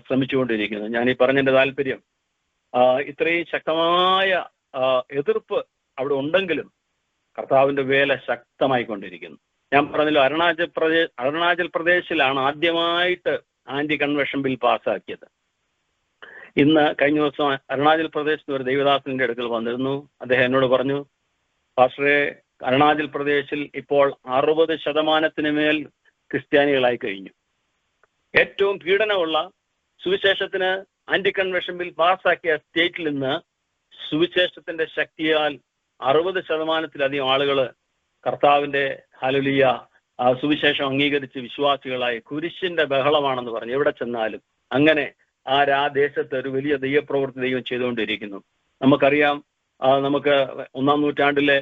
S3: ശ്രമിച്ചുകൊണ്ടിരിക്കുന്നു. ഞാൻ ഈ പറഞ്ഞതിന്റെ താല്പര്യം, ഇത്രയും ശക്തമായ എതിർപ്പ് അവിടെ ഉണ്ടെങ്കിലും കർത്താവിന്റെ വേല ശക്തമായിക്കൊണ്ടിരിക്കുന്നു. ഞാൻ പറഞ്ഞല്ലോ, അരുണാചൽ പ്രദേശിലാണ് ആദ്യമായിട്ട് ആന്റി കൺവെൻഷൻ ബിൽ പാസ്സാക്കിയത്. കഴിഞ്ഞ ദിവസം അരുണാചൽ പ്രദേശിൽ ഒരു ദൈവദാസന്റെ അടുക്കൽ വന്നിരുന്നു. അദ്ദേഹം എന്നോട് പറഞ്ഞു, പാസ്റ്ററെ, അരുണാചൽ പ്രദേശിൽ ഇപ്പോൾ 60% മേൽ ക്രിസ്ത്യാനികളായി കഴിഞ്ഞു. ഏറ്റവും പീഡനമുള്ള സുവിശേഷത്തിന് ആന്റി കൺവെൻഷൻ ബിൽ പാസ്സാക്കിയ സ്റ്റേറ്റിൽ നിന്ന് സുവിശേഷത്തിന്റെ ശക്തിയാൽ 60%-ലധികം ആളുകൾ കർത്താവിന്റെ ഹല്ലേലൂയ സുവിശേഷം അംഗീകരിച്ച് വിശ്വാസികളായി. കുരിശിന്റെ ബഹളമാണെന്ന് പറഞ്ഞു എവിടെ ചെന്നാലും. അങ്ങനെ ആ ദേശത്ത് ഒരു വലിയ ദൈവപ്രവൃത്തി ദൈവം ചെയ്തുകൊണ്ടിരിക്കുന്നു. നമുക്കറിയാം, നമുക്ക് 1-ാം നൂറ്റാണ്ടിലെ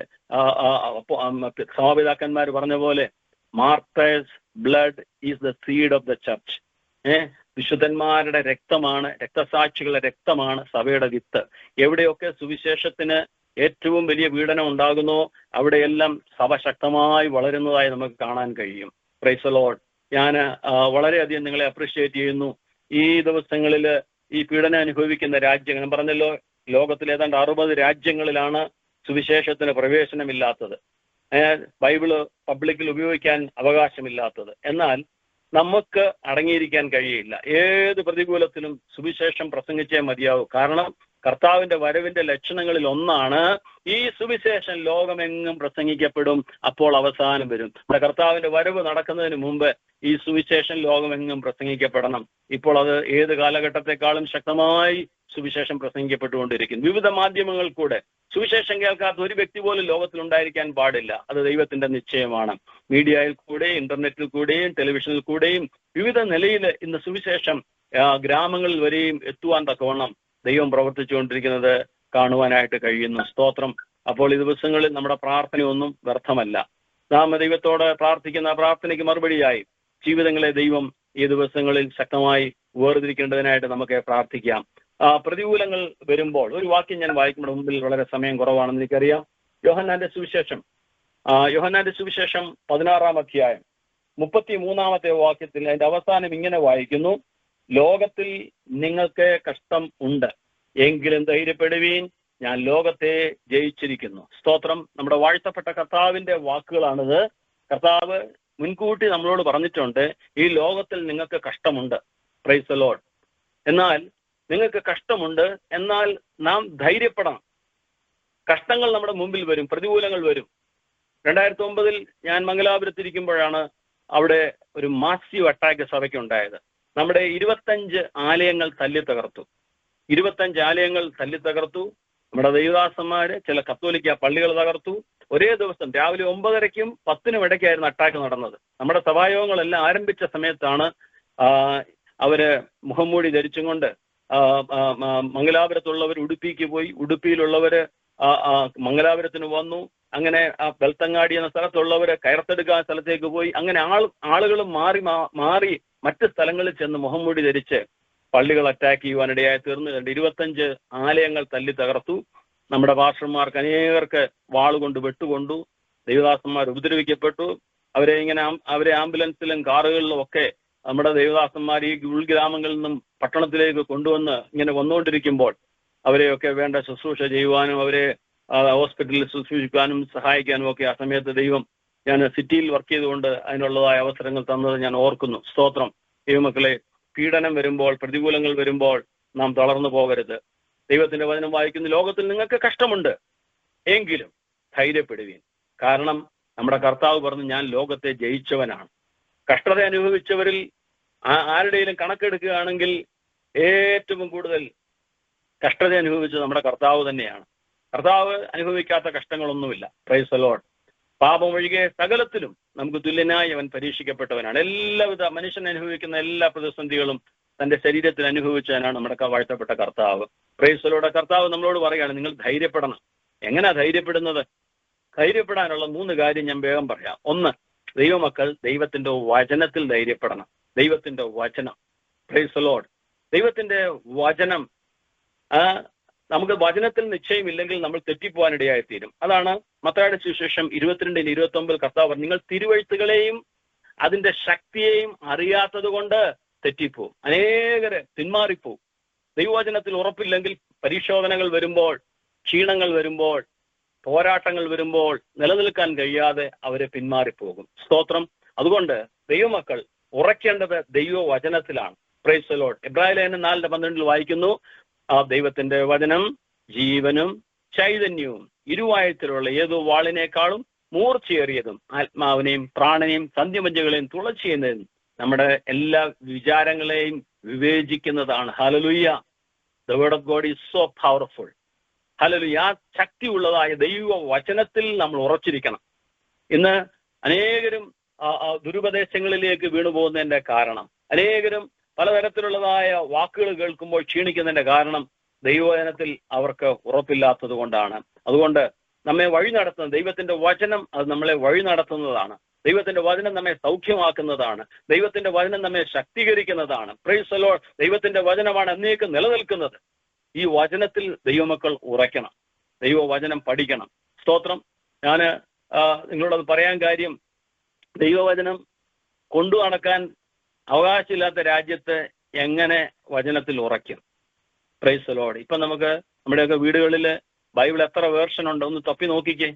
S3: സഭാപിതാക്കന്മാർ പറഞ്ഞ പോലെ martyrs blood is the seed of the church. വിശുദ്ധന്മാരുടെ രക്തമാണ്, രക്തസാക്ഷികളുടെ രക്തമാണ് സഭയുടെ വിത്ത്. എവിടെയൊക്കെ സുവിശേഷത്തിന് ഏറ്റവും വലിയ പീഡനം ഉണ്ടാകുന്നോ അവിടെയെല്ലാം സഭ ശക്തമായി വളരുന്നതായി നമുക്ക് കാണാൻ കഴിയും. Price the Lord. ഞാൻ വളരെയധികം നിങ്ങളെ അപ്രീഷിയേറ്റ് ചെയ്യുന്നു. ഈ ദിവസങ്ങളിൽ ഈ പീഡനം അനുഭവിക്കുന്ന രാജ്യങ്ങൾ, ഞാൻ പറഞ്ഞല്ലോ, ലോകത്തിൽ ഏതാണ്ട് 60 രാജ്യങ്ങളിലാണ് സുവിശേഷത്തിന് പ്രവേശനമില്ലാത്തത്, ബൈബിള് പബ്ലിക്കിൽ ഉപയോഗിക്കാൻ അവകാശമില്ലാത്തത്. എന്നാൽ നമുക്ക് അടങ്ങിയിരിക്കാൻ കഴിയില്ല. ഏത് പ്രതികൂലത്തിലും സുവിശേഷം പ്രസംഗിച്ചേ മതിയാവൂ. കാരണം കർത്താവിന്റെ വരവിന്റെ ലക്ഷണങ്ങളിൽ ഒന്നാണ് ഈ സുവിശേഷം ലോകമെങ്ങും പ്രസംഗിക്കപ്പെടും, അപ്പോൾ അവസാനം വരും. കർത്താവിന്റെ വരവ് നടക്കുന്നതിന് മുമ്പ് ഈ സുവിശേഷം ലോകമെങ്ങും പ്രസംഗിക്കപ്പെടണം. ഇപ്പോൾ അത് ഏത് കാലഘട്ടത്തെക്കാളും ശക്തമായി സുവിശേഷം പ്രസംഗിക്കപ്പെട്ടുകൊണ്ടിരിക്കുന്നു. വിവിധ മാധ്യമങ്ങൾ കൂടെ സുവിശേഷം കേൾക്കാത്ത ഒരു വ്യക്തി പോലും ലോകത്തിൽ ഉണ്ടായിരിക്കാൻ പാടില്ല. അത് ദൈവത്തിന്റെ നിശ്ചയമാണ്. മീഡിയയിൽ കൂടെ, ഇന്റർനെറ്റിൽ കൂടെയും ടെലിവിഷനിൽ കൂടെയും വിവിധ നിലയിൽ ഇന്ന് സുവിശേഷം ഗ്രാമങ്ങളിൽ വരെയും എത്തുവാൻ തക്കവണ്ണം ദൈവം പ്രവർത്തിച്ചുകൊണ്ടിരിക്കുന്നത് കാണുവാനായിട്ട് കഴിയുന്നു. സ്തോത്രം. അപ്പോൾ ഈ ദിവസങ്ങളിൽ നമ്മുടെ പ്രാർത്ഥനയൊന്നും വ്യർത്ഥമല്ല. നാം ദൈവത്തോട് പ്രാർത്ഥിക്കുന്ന പ്രാർത്ഥനയ്ക്ക് മറുപടിയായി ജീവിതങ്ങളെ ദൈവം ഈ ദിവസങ്ങളിൽ ശക്തമായി വേർതിരിക്കേണ്ടതിനായിട്ട് നമുക്ക് പ്രാർത്ഥിക്കാം. പ്രതികൂലങ്ങൾ വരുമ്പോൾ ഒരു വാക്യം ഞാൻ വായിക്കുമ്പോൾ മുമ്പിൽ വളരെ സമയം കുറവാണെന്ന് എനിക്കറിയാം. യോഹന്നാന്റെ സുവിശേഷം 16-ാം അധ്യായം 33-ാമത്തെ വാക്യത്തിൽ അതിന്റെ അവസാനം ഇങ്ങനെ വായിക്കുന്നു: ലോകത്തിൽ നിങ്ങൾക്ക് കഷ്ടം ഉണ്ട്, എങ്കിലും ധൈര്യപ്പെടുവീൻ, ഞാൻ ലോകത്തെ ജയിച്ചിരിക്കുന്നു. സ്തോത്രം. നമ്മുടെ വാഴ്ത്തപ്പെട്ട കർത്താവിന്റെ വാക്കുകളാണിത്. കർത്താവ് മുൻകൂട്ടി നമ്മളോട് പറഞ്ഞിട്ടുണ്ട്, ഈ ലോകത്തിൽ നിങ്ങൾക്ക് കഷ്ടമുണ്ട്. Praise the Lord. എന്നാൽ നിങ്ങൾക്ക് കഷ്ടമുണ്ട്, എന്നാൽ നാം ധൈര്യപ്പെടണം. കഷ്ടങ്ങൾ നമ്മുടെ മുമ്പിൽ വരും, പ്രതികൂലങ്ങൾ വരും. 2009 ഞാൻ മംഗലാപുരത്തിരിക്കുമ്പോഴാണ് അവിടെ ഒരു മാസീവ് അറ്റാക്ക് സഭയ്ക്ക് ഉണ്ടായത്. നമ്മുടെ 25 ആലയങ്ങൾ തല്ലി തകർത്തു. 25 ആലയങ്ങൾ തല്ലി തകർത്തു. നമ്മുടെ ദൈവദാസന്മാര് ചില കത്തോലിക്ക പള്ളികൾ തകർത്തു. ഒരേ ദിവസം രാവിലെ 9:30-ക്കും 10-നും ഇടയ്ക്കായിരുന്നു അറ്റാക്ക് നടന്നത്. നമ്മുടെ സഭായോഗങ്ങളെല്ലാം ആരംഭിച്ച സമയത്താണ് അവര് മുഖംമൂടി ധരിച്ചും കൊണ്ട് മംഗലാപുരത്തുള്ളവർ ഉടുപ്പിക്ക് പോയി, ഉടുപ്പിയിലുള്ളവര് മംഗലാപുരത്തിന് വന്നു. അങ്ങനെ ബെൽത്തങ്ങാടി എന്ന സ്ഥലത്തുള്ളവര് കയർത്തെടുക്കാൻ സ്ഥലത്തേക്ക് പോയി. അങ്ങനെ ആളുകൾ മാറി മറ്റ് സ്ഥലങ്ങളിൽ ചെന്ന് മുഖംമൂടി ധരിച്ച് പള്ളികൾ അറ്റാക്ക് ചെയ്യുവാനിടയായി തീർന്നു. 25 ആലയങ്ങൾ തല്ലി തകർത്തു. നമ്മുടെ പാസ്റ്റർമാർക്ക് അനേകർക്ക് വാളുകൊണ്ട് വെട്ടുകൊണ്ടു. ദൈവദാസന്മാർ ഉപദ്രവിക്കപ്പെട്ടു. അവരെ ആംബുലൻസിലും കാറുകളിലും ഒക്കെ നമ്മുടെ ദൈവദാസന്മാർ ഈ ഉൾഗ്രാമങ്ങളിൽ നിന്നും പട്ടണത്തിലേക്ക് കൊണ്ടുവന്ന് ഇങ്ങനെ വന്നുകൊണ്ടിരിക്കുമ്പോൾ അവരെയൊക്കെ വേണ്ട ശുശ്രൂഷ ചെയ്യുവാനും അവരെ ഹോസ്പിറ്റലിൽ ശുശ്രൂഷിക്കാനും സഹായിക്കാനും ഒക്കെ ആ സമയത്ത് ദൈവം, ഞാൻ സിറ്റിയിൽ വർക്ക് ചെയ്തുകൊണ്ട് അതിനുള്ളതായ അവസരങ്ങൾ തന്നത് ഞാൻ ഓർക്കുന്നു. സ്തോത്രം. ദൈവമക്കളെ, പീഡനം വരുമ്പോൾ, പ്രതികൂലങ്ങൾ വരുമ്പോൾ നാം തളർന്നു പോകരുത്. ദൈവത്തിന്റെ വചനം വായിക്കുന്ന, ലോകത്തിൽ നിങ്ങൾക്ക് കഷ്ടമുണ്ട്, എങ്കിലും ധൈര്യപ്പെടുവീൻ, കാരണം നമ്മുടെ കർത്താവ് പറഞ്ഞു, ഞാൻ ലോകത്തെ ജയിച്ചവനാണ്. കഷ്ടത അനുഭവിച്ചവരിൽ ആരുടെയും കണക്കെടുക്കുകയാണെങ്കിൽ ഏറ്റവും കൂടുതൽ കഷ്ടത അനുഭവിച്ചത് നമ്മുടെ കർത്താവ് തന്നെയാണ്. കർത്താവ് അനുഭവിക്കാത്ത കഷ്ടങ്ങളൊന്നുമില്ല. Praise the Lord. പാപം ഒഴികെ സകലത്തിലും നമുക്ക് തുല്യനായി അവൻ പരീക്ഷിക്കപ്പെട്ടവനാണ്. എല്ലാവിധ മനുഷ്യൻ അനുഭവിക്കുന്ന എല്ലാ പ്രതിസന്ധികളും തന്റെ ശരീരത്തിൽ അനുഭവിച്ചവനാണ് നമ്മുടെ വാഴ്ത്തപ്പെട്ട കർത്താവ്. Price the Lord. കർത്താവ് നമ്മളോട് പറയുകയാണ്, നിങ്ങൾ ധൈര്യപ്പെടണം. എങ്ങനെയാ ധൈര്യപ്പെടുന്നത്? ധൈര്യപ്പെടാനുള്ള 3 കാര്യം ഞാൻ വേഗം പറയാം. 1, ദൈവമക്കൾ ദൈവത്തിന്റെ വചനത്തിൽ ധൈര്യപ്പെടണം. ദൈവത്തിന്റെ വചനം. Price the Lord. ദൈവത്തിന്റെ വചനം, നമുക്ക് വചനത്തിൽ നിശ്ചയമില്ലെങ്കിൽ നമ്മൾ തെറ്റിപ്പോവാനിടയായിത്തീരും. അതാണ് മത്തായിയുടെ സുവിശേഷം 22:29 കർത്താവ്, നിങ്ങൾ തിരുവെഴുത്തുകളെയും അതിന്റെ ശക്തിയെയും അറിയാത്തത് കൊണ്ട് തെറ്റിപ്പോവും, അനേകരെ പിന്മാറിപ്പോവും. ദൈവവചനത്തിൽ ഉറപ്പില്ലെങ്കിൽ പരിശോധനകൾ വരുമ്പോൾ, ക്ഷീണങ്ങൾ വരുമ്പോൾ, പോരാട്ടങ്ങൾ വരുമ്പോൾ നിലനിൽക്കാൻ കഴിയാതെ അവരെ പിന്മാറിപ്പോകും. സ്തോത്രം. അതുകൊണ്ട് ദൈവമക്കൾ ഉറക്കേണ്ടത് ദൈവവചനത്തിലാണ്. Praise the Lord. എബ്രായലേഖനം 4:12 വായിക്കുന്നു, ദൈവത്തിന്റെ വചനം ജീവനും ചൈതന്യവും ഇരുവായത്തിലുള്ള ഏതോ വാളിനേക്കാളും മൂർച്ചയേറിയതും ആത്മാവിനെയും പ്രാണനെയും സന്ധ്യമജ്ജകളെയും തുളച്ചുന്നതും നമ്മുടെ എല്ലാ വിചാരങ്ങളെയും വിവേചിക്കുന്നതാണ്. ഹല്ലേലൂയ. The word of God is so powerful. ഹല്ലേലൂയ. ആ ശക്തിയുള്ളതായ ദൈവ വചനത്തിൽ നമ്മൾ ഉറച്ചിരിക്കണം. ഇന്ന് അനേകരും ദുരുപദേശങ്ങളിലേക്ക് വീണുപോകുന്നതിന്റെ കാരണം, അനേകരും പലതരത്തിലുള്ളതായ വാക്കുകൾ കേൾക്കുമ്പോൾ ക്ഷീണിക്കുന്നതിന്റെ കാരണം ദൈവവചനത്തിൽ അവർക്ക് ഉറപ്പില്ലാത്തത് കൊണ്ടാണ്. അതുകൊണ്ട് നമ്മെ വഴി നടത്തുന്ന ദൈവത്തിന്റെ വചനം, അത് നമ്മളെ വഴി നടത്തുന്നതാണ്. ദൈവത്തിന്റെ വചനം നമ്മെ സൗഖ്യമാക്കുന്നതാണ്. ദൈവത്തിന്റെ വചനം നമ്മെ ശക്തീകരിക്കുന്നതാണ്. Price the Lord. ദൈവത്തിന്റെ വചനമാണ് എന്നേക്കും നിലനിൽക്കുന്നത്. ഈ വചനത്തിൽ ദൈവമക്കൾ ഉറയ്ക്കണം, ദൈവവചനം പഠിക്കണം. സ്തോത്രം. ഞാൻ നിങ്ങളോടത് പറയാൻ കാര്യം, ദൈവവചനം കൊണ്ടു നടക്കാൻ അവകാശമില്ലാത്ത രാജ്യത്ത് എങ്ങനെ വചനത്തിൽ ഉറയ്ക്കും? Price the Lord. ഇപ്പൊ നമുക്ക് നമ്മുടെയൊക്കെ വീടുകളിൽ ബൈബിൾ എത്ര വേർഷൻ ഉണ്ട് ഒന്ന് തപ്പി നോക്കിക്കേ.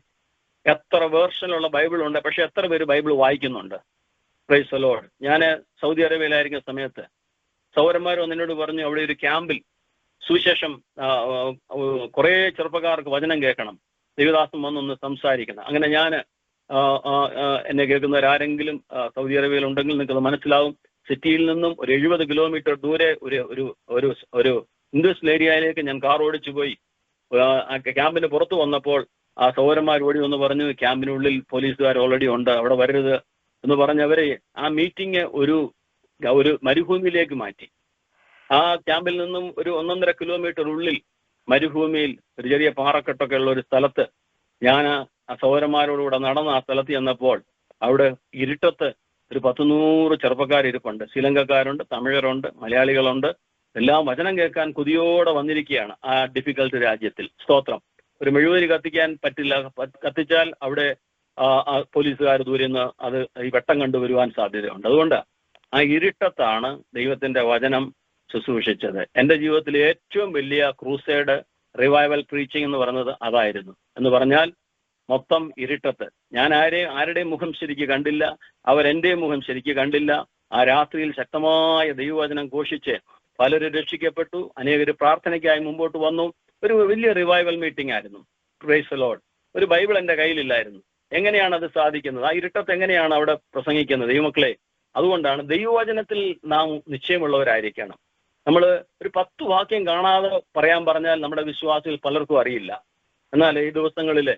S3: എത്ര വേർഷനുള്ള ബൈബിൾ ഉണ്ട്, പക്ഷെ എത്ര പേര് ബൈബിൾ വായിക്കുന്നുണ്ട്? Price the Lord. ഞാൻ സൗദി അറേബ്യയിലായിരിക്കുന്ന സമയത്ത് സൗരന്മാർ എന്നോട് പറഞ്ഞു, അവിടെ ഒരു ക്യാമ്പിൽ സുവിശേഷം കുറേ ചെറുപ്പക്കാർക്ക് വചനം കേൾക്കണം, ദേവദാസൻ വന്നൊന്ന് സംസാരിക്കണം. അങ്ങനെ ഞാൻ എന്നെ കേൾക്കുന്നവരാരെങ്കിലും സൗദി അറേബ്യയിൽ ഉണ്ടെങ്കിൽ നിങ്ങൾക്കത് മനസ്സിലാവും. സിറ്റിയിൽ നിന്നും ഒരു 70 കിലോമീറ്റർ ദൂരെ ഒരു ഇൻഡസ്ട്രിയൽ ഏരിയയിലേക്ക് ഞാൻ കാർ ഓടിച്ചു പോയി. ക്യാമ്പിന് പുറത്ത് വന്നപ്പോൾ ആ സൗരന്മാർ ഓടി വന്ന് പറഞ്ഞു, ക്യാമ്പിനുള്ളിൽ പോലീസുകാർ ഓൾറെഡി ഉണ്ട്, അവിടെ വരരുത് എന്ന് പറഞ്ഞവരെ ആ മീറ്റിംഗ് ഒരു മരുഭൂമിയിലേക്ക് മാറ്റി. ആ ക്യാമ്പിൽ നിന്നും ഒരു 1.5 കിലോമീറ്റർ ഉള്ളിൽ മരുഭൂമിയിൽ ഒരു ചെറിയ പാറക്കെട്ടൊക്കെ ഉള്ള ഒരു സ്ഥലത്ത് ഞാൻ ആ സൗരന്മാരോടുകൂടെ നടന്ന് ആ സ്ഥലത്ത് ചെന്നപ്പോൾ അവിടെ ഇരുട്ടത്ത് ഒരു 100 ചെറുപ്പക്കാരിപ്പുണ്ട്. ശ്രീലങ്കക്കാരുണ്ട്, തമിഴരുണ്ട്, മലയാളികളുണ്ട്. എല്ലാം വചനം കേൾക്കാൻ കൊതിയോടെ വന്നിരിക്കുകയാണ് ആ ഡിഫിക്കൽട്ട് രാജ്യത്തിൽ. സ്തോത്രം. ഒരു മെഴുകുതിരി കത്തിക്കാൻ പറ്റില്ല, കത്തിച്ചാൽ അവിടെ പോലീസുകാർ ദൂരെ നിന്ന് അത് ഈ വെട്ടം കണ്ടുവരുവാൻ സാധ്യതയുണ്ട്. അതുകൊണ്ട് ആ ഇരുട്ടത്താണ് ദൈവത്തിന്റെ വചനം ശുശ്രൂഷിച്ചത്. എൻ്റെ ജീവിതത്തിലെ ഏറ്റവും വലിയ ക്രൂസൈഡ് റിവൈവൽ പ്രീച്ചിങ് എന്ന് പറയുന്നത് അതായിരുന്നു. എന്ന് പറഞ്ഞാൽ മൊത്തം ഇരുട്ടത്ത്. ഞാൻ ആരുടെയും മുഖം ശരിക്ക് കണ്ടില്ല, അവരെന്റെയും മുഖം ശരിക്ക് കണ്ടില്ല. ആ രാത്രിയിൽ ശക്തമായ ദൈവവചനം ഘോഷിച്ച് പലരും രക്ഷിക്കപ്പെട്ടു, അനേകര് പ്രാർത്ഥനയ്ക്കായി മുമ്പോട്ട് വന്നു. ഒരു വലിയ റിവൈവൽ മീറ്റിംഗ് ആയിരുന്നു. Price the Lord. ഒരു ബൈബിൾ എൻ്റെ കയ്യിലില്ലായിരുന്നു. എങ്ങനെയാണ് അത് സാധിക്കുന്നത്? ആ ഇരുട്ടത്ത് എങ്ങനെയാണ് അവിടെ പ്രസംഗിക്കുന്നത്? ദൈവമക്കളെ, അതുകൊണ്ടാണ് ദൈവവചനത്തിൽ നാം നിശ്ചയമുള്ളവരായിരിക്കണം. നമ്മൾ ഒരു 10 വാക്യം കാണാതെ പറയാൻ പറഞ്ഞാൽ നമ്മുടെ വിശ്വാസികൾ പലർക്കും അറിയില്ല. എന്നാൽ ഈ ദിവസങ്ങളിൽ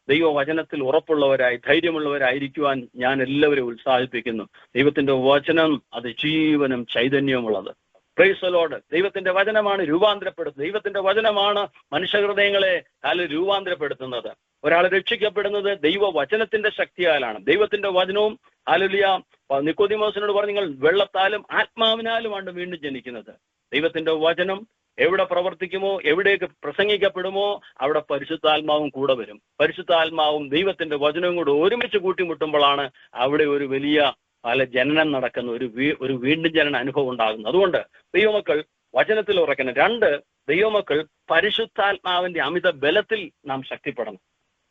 S3: ദൈവവചനത്തിൽ ഉറപ്പുള്ളവരായി ധൈര്യമുള്ളവരായിരിക്കുവാൻ ഞാൻ എല്ലാവരും ഉത്സാഹിപ്പിക്കുന്നു. ദൈവത്തിന്റെ വചനം അത് ജീവനും ചൈതന്യവുമുള്ളത്. Price the Lord. ദൈവത്തിന്റെ വചനമാണ് രൂപാന്തരപ്പെടുത്തുന്നത്. ദൈവത്തിന്റെ വചനമാണ് മനുഷ്യഹൃദയങ്ങളെ രൂപാന്തരപ്പെടുത്തുന്നത്. ഒരാൾ രക്ഷിക്കപ്പെടുന്നത് ദൈവവചനത്തിന്റെ ശക്തിയാലാണ്. ദൈവത്തിന്റെ വചനവും ഹല്ലേലൂയ. നിക്കോദിമോസിനോട് പറഞ്ഞു, നിങ്ങൾ വെള്ളത്താലും ആത്മാവിനാലുമാണ് വീണ്ടും ജനിക്കുന്നത്. ദൈവത്തിന്റെ വചനം എവിടെ പ്രവർത്തിക്കുമോ, എവിടേക്ക് പ്രസംഗിക്കപ്പെടുമോ അവിടെ പരിശുദ്ധാത്മാവും കൂടെ വരും. പരിശുദ്ധാത്മാവും ദൈവത്തിന്റെ വചനവും കൂടെ ഒരുമിച്ച് കൂട്ടിമുട്ടുമ്പോഴാണ് അവിടെ ഒരു വലിയ ജനനം നടക്കുന്ന ഒരു വീണ്ടും ജനന അനുഭവം ഉണ്ടാകുന്നത്. അതുകൊണ്ട് ദൈവമക്കൾ വചനത്തിൽ ഉറക്കണം. 2, ദൈവമക്കൾ പരിശുദ്ധാത്മാവിന്റെ അമിത ബലത്തിൽ നാം ശക്തിപ്പെടണം.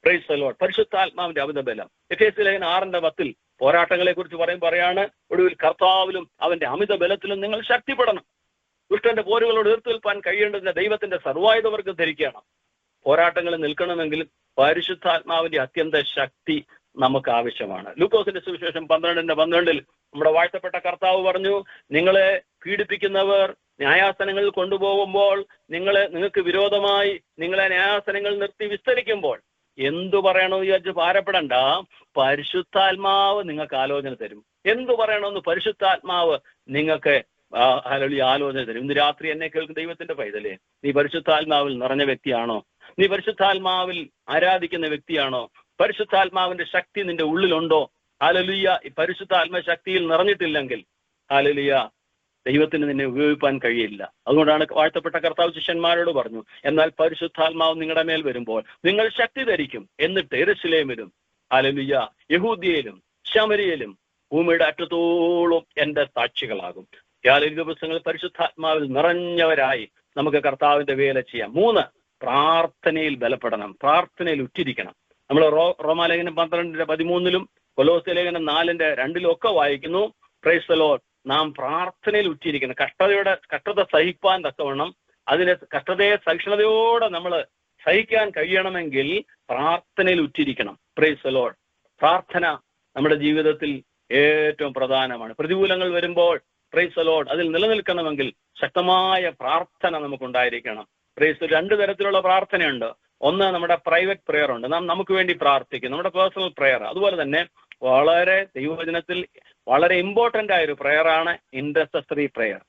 S3: Price the Lord. പരിശുദ്ധാത്മാവിന്റെ അമിത ബലം. എഫേസ്യ ലേഖനം 6:10 പോരാട്ടങ്ങളെ കുറിച്ച് പറയാണ്, ഒടുവിൽ കർത്താവിലും അവന്റെ അമിത ബലത്തിലും നിങ്ങൾ ശക്തിപ്പെടണം. ദുഷ്ടന്റെ പോരുകളോട് എതിർത്തുനിൽപ്പാൻ കഴിയേണ്ടതിന്റെ ദൈവത്തിന്റെ സർവായുധവർക്ക് ധരിക്കണം. പോരാട്ടങ്ങളിൽ നിൽക്കണമെങ്കിൽ പരിശുദ്ധാത്മാവിന്റെ അത്യന്ത ശക്തി നമുക്ക് ആവശ്യമാണ്. ലൂക്കോസിന്റെ സുവിശേഷം 12:12 നമ്മുടെ വാഴ്ത്തപ്പെട്ട കർത്താവ് പറഞ്ഞു, നിങ്ങളെ പീഡിപ്പിക്കുന്നവർ ന്യായാസനങ്ങളിൽ കൊണ്ടുപോകുമ്പോൾ നിങ്ങൾക്ക് വിരോധമായി നിങ്ങളെ ന്യായാസനങ്ങൾ നിർത്തി വിസ്തരിക്കുമ്പോൾ എന്തു പറയണമെന്ന് വിചാരിച്ച് ഭാരപ്പെടണ്ട. പരിശുദ്ധാത്മാവ് നിങ്ങൾക്ക് ആലോചന തരും. എന്തു പറയണമെന്ന് പരിശുദ്ധാത്മാവ് നിങ്ങൾക്ക് ആലോചന തരും. ഇന്ന് രാത്രി എന്നെ കേൾക്കുന്ന ദൈവത്തിന്റെ പൈതലേ, നീ പരിശുദ്ധാത്മാവിൽ നിറഞ്ഞ വ്യക്തിയാണോ? നീ പരിശുദ്ധാത്മാവിൽ ആരാധിക്കുന്ന വ്യക്തിയാണോ? പരിശുദ്ധാത്മാവിന്റെ ശക്തി നിന്റെ ഉള്ളിലുണ്ടോ? ഹല്ലേലൂയ. ഈ പരിശുദ്ധാത്മ ശക്തിയിൽ നിറഞ്ഞിട്ടില്ലെങ്കിൽ ഹല്ലേലൂയ, ദൈവത്തിന് നിന്നെ ഉപയോഗിക്കാൻ കഴിയില്ല. അതുകൊണ്ടാണ് വാഴ്ത്തപ്പെട്ട കർത്താവ് ശിഷ്യന്മാരോട് പറഞ്ഞു, എന്നാൽ പരിശുദ്ധാത്മാവ് നിങ്ങളുടെ മേൽ വരുമ്പോൾ നിങ്ങൾ ശക്തി ധരിക്കും, എന്നിട്ട് യെരൂശലേമിലും ഹല്ലേലൂയ യഹൂദ്യയിലും ശമരിയയിലും ഭൂമിയുടെ അറ്റത്തോളം എന്റെ സാക്ഷികളാകും. ഈ ദിവസങ്ങൾ പരിശുദ്ധാത്മാവിൽ നിറഞ്ഞവരായി നമുക്ക് കർത്താവിന്റെ വേല ചെയ്യാം. 3, പ്രാർത്ഥനയിൽ ബലപ്പെടണം, പ്രാർത്ഥനയിൽ ഉറ്റിരിക്കണം. നമ്മൾ റോമാലേഖനം 12:13 കൊലോസ്യ ലേഖനം 4:2 ഒക്കെ വായിക്കുന്നു, പ്രൈസ് ദി ലോർഡ്, നാം പ്രാർത്ഥനയിൽ ഉറ്റിരിക്കണം. കഷ്ടത സഹിപ്പാൻ തക്കവണ്ണം, അതിനെ കഷ്ടതയെ സഹിഷ്ണുതയോടെ നമ്മൾ സഹിക്കാൻ കഴിയണമെങ്കിൽ പ്രാർത്ഥനയിൽ ഉറ്റിരിക്കണം. Price the Lord. പ്രാർത്ഥന നമ്മുടെ ജീവിതത്തിൽ ഏറ്റവും പ്രധാനമാണ്. പ്രതികൂലങ്ങൾ വരുമ്പോൾ പ്രൈസ് ദി ലോർഡ് അതിൽ നിലനിൽക്കണമെങ്കിൽ ശക്തമായ പ്രാർത്ഥന നമുക്കുണ്ടായിരിക്കണം. പ്രൈസ്. 2 തരത്തിലുള്ള പ്രാർത്ഥനയുണ്ട്. ഒന്ന് നമ്മുടെ പ്രൈവറ്റ് പ്രെയർ ഉണ്ട്, നാം നമുക്ക് വേണ്ടി പ്രാർത്ഥിക്കും, നമ്മുടെ പേഴ്സണൽ പ്രെയർ. അതുപോലെ തന്നെ വളരെ ദൈവവചനത്തിൽ വളരെ ഇമ്പോർട്ടന്റ് ആയ ഒരു പ്രെയറാണ് ഇന്റർസെസറി പ്രെയർ,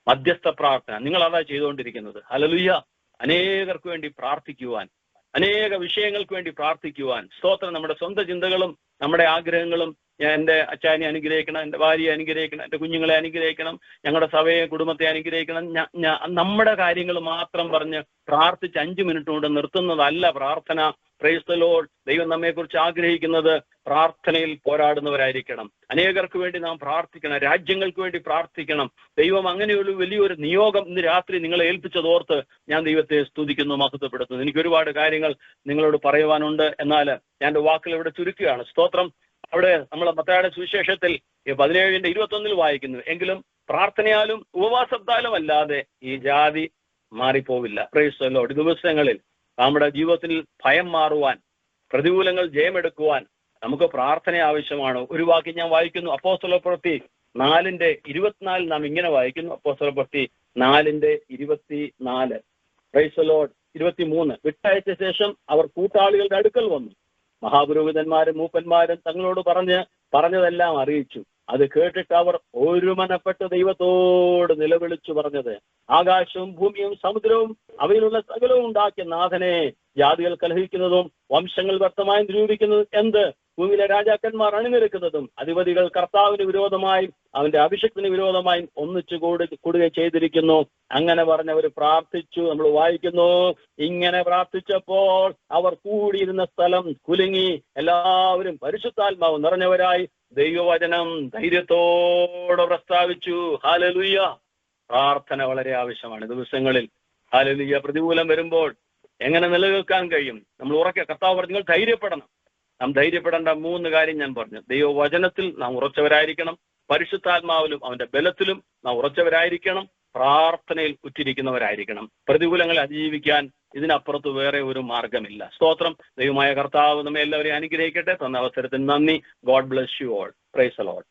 S3: മധ്യസ്ഥ പ്രാർത്ഥന. നിങ്ങൾ അതാ ചെയ്തുകൊണ്ടിരിക്കുന്നത്. ഹല്ലേലൂയ. അനേകർക്ക് വേണ്ടി പ്രാർത്ഥിക്കുവാൻ, അനേക വിഷയങ്ങൾക്ക് വേണ്ടി പ്രാർത്ഥിക്കുവാൻ. സ്തോത്രം. നമ്മുടെ സ്വന്തം ചിന്തകളും നമ്മുടെ ആഗ്രഹങ്ങളും, ഞാൻ എൻ്റെ അച്ചാനെ അനുഗ്രഹിക്കണം, എൻ്റെ ഭാര്യയെ അനുഗ്രഹിക്കണം, എൻ്റെ കുഞ്ഞുങ്ങളെ അനുഗ്രഹിക്കണം, ഞങ്ങളുടെ സഭയെ കുടുംബത്തെ അനുഗ്രഹിക്കണം, നമ്മുടെ കാര്യങ്ങൾ മാത്രം പറഞ്ഞ് പ്രാർത്ഥിച്ച് 5 മിനിറ്റ് കൊണ്ട് നിർത്തുന്നതല്ല പ്രാർത്ഥന. Price the Lord. ദൈവം നമ്മെക്കുറിച്ച് ആഗ്രഹിക്കുന്നത് പ്രാർത്ഥനയിൽ പോരാടുന്നവരായിരിക്കണം. അനേകർക്ക് വേണ്ടി നാം പ്രാർത്ഥിക്കണം, രാജ്യങ്ങൾക്ക് വേണ്ടി പ്രാർത്ഥിക്കണം. ദൈവം അങ്ങനെയൊരു വലിയൊരു നിയോഗം ഇന്ന് രാത്രി നിങ്ങളെ ഏൽപ്പിച്ചതോർത്ത് ഞാൻ ദൈവത്തെ സ്തുതിക്കുന്നു, മഹത്വപ്പെടുത്തുന്നു. എനിക്ക് ഒരുപാട് കാര്യങ്ങൾ നിങ്ങളോട് പറയുവാനുണ്ട്, എന്നാൽ ഞാൻ എൻ്റെ വാക്കുകൾ ഇവിടെ ചുരുക്കുകയാണ്. സ്തോത്രം. അവിടെ നമ്മൾ മത്തായിയുടെ സുവിശേഷത്തിൽ 17:21 വായിക്കുന്നു, എങ്കിലും പ്രാർത്ഥനയാലും ഉപവാസത്താലും അല്ലാതെ ഈ ജാതി മാറിപ്പോവില്ല. Price the Lord. ദിവസങ്ങളിൽ നമ്മുടെ ജീവിതത്തിൽ ഭയം മാറുവാൻ, പ്രതികൂലങ്ങൾ ജയമെടുക്കുവാൻ നമുക്ക് പ്രാർത്ഥന ആവശ്യമാണ്. ഒരു വാക്യം ഞാൻ വായിക്കുന്നു, അപ്പോസ്തലപ്രവൃത്തി 4:24 നാം ഇങ്ങനെ വായിക്കുന്നു. അപ്പോസ്തലപ്രവൃത്തി 4:24. Price the Lord. 23, വിട്ടയച്ച ശേഷം അവർ കൂട്ടാളികളുടെ അടുക്കൽ വന്നു. മഹാപുരോഹിതന്മാരും മൂപ്പന്മാരും തങ്ങളോട് പറഞ്ഞതെല്ലാം അറിയിച്ചു. അത് കേട്ടിട്ട് അവർ ഒരുമനപ്പെട്ട് ദൈവത്തോട് നിലവിളിച്ചു പറഞ്ഞത്, ആകാശവും ഭൂമിയും സമുദ്രവും അവയിലുള്ള സകലവും ഉണ്ടാക്കിയ നാഥനെ ജാതികൾ കലഹിക്കുന്നതും വംശങ്ങൾ വ്യക്തമായി നിരൂപിക്കുന്നതും എന്ത്? ഭൂമിയിലെ രാജാക്കന്മാർ അണിനിരക്കുന്നതും അധിപതികൾ കർത്താവിന് വിരോധമായും അവന്റെ അഭിഷേകത്തിന് വിരോധമായും ഒന്നിച്ചു കൂടുകയും ചെയ്തിരിക്കുന്നു. അങ്ങനെ പറഞ്ഞവർ പ്രാർത്ഥിച്ചു. നമ്മൾ വായിക്കുന്നു, ഇങ്ങനെ പ്രാർത്ഥിച്ചപ്പോൾ അവർ കൂടിയിരുന്ന സ്ഥലം കുലുങ്ങി, എല്ലാവരും പരിശുദ്ധാത്മാവ് നിറഞ്ഞവരായി ദൈവവചനം ധൈര്യത്തോടെ പ്രസ്താവിച്ചു. ഹല്ലേലൂയ. പ്രാർത്ഥന വളരെ ആവശ്യമാണ് ദിവസങ്ങളിൽ. ഹല്ലേലൂയ. പ്രതികൂലം വരുമ്പോൾ എങ്ങനെ നിലനിൽക്കാൻ കഴിയും? നമ്മൾ ഉറക്കെ കർത്താവ് പറഞ്ഞു, നിങ്ങൾ ധൈര്യപ്പെടണം. നാം ധൈര്യപ്പെടേണ്ട 3 കാര്യം ഞാൻ പറഞ്ഞു. ദൈവവചനത്തിൽ നാം ഉറച്ചവരായിരിക്കണം, പരിശുദ്ധാത്മാവിലും അവന്റെ ബലത്തിലും നാം ഉറച്ചവരായിരിക്കണം, പ്രാർത്ഥനയിൽ ഉറ്റിരിക്കുന്നവരായിരിക്കണം. പ്രതികൂലങ്ങളെ അതിജീവിക്കാൻ ഇതിനപ്പുറത്ത് വേറെ ഒരു മാർഗമില്ല. സ്തോത്രം. ദൈവമായ കർത്താവ് നമ്മെ എല്ലാവരെയും അനുഗ്രഹിക്കട്ടെ. തന്ന അവസരത്തിന് നന്ദി. God bless you all. Price the Lord.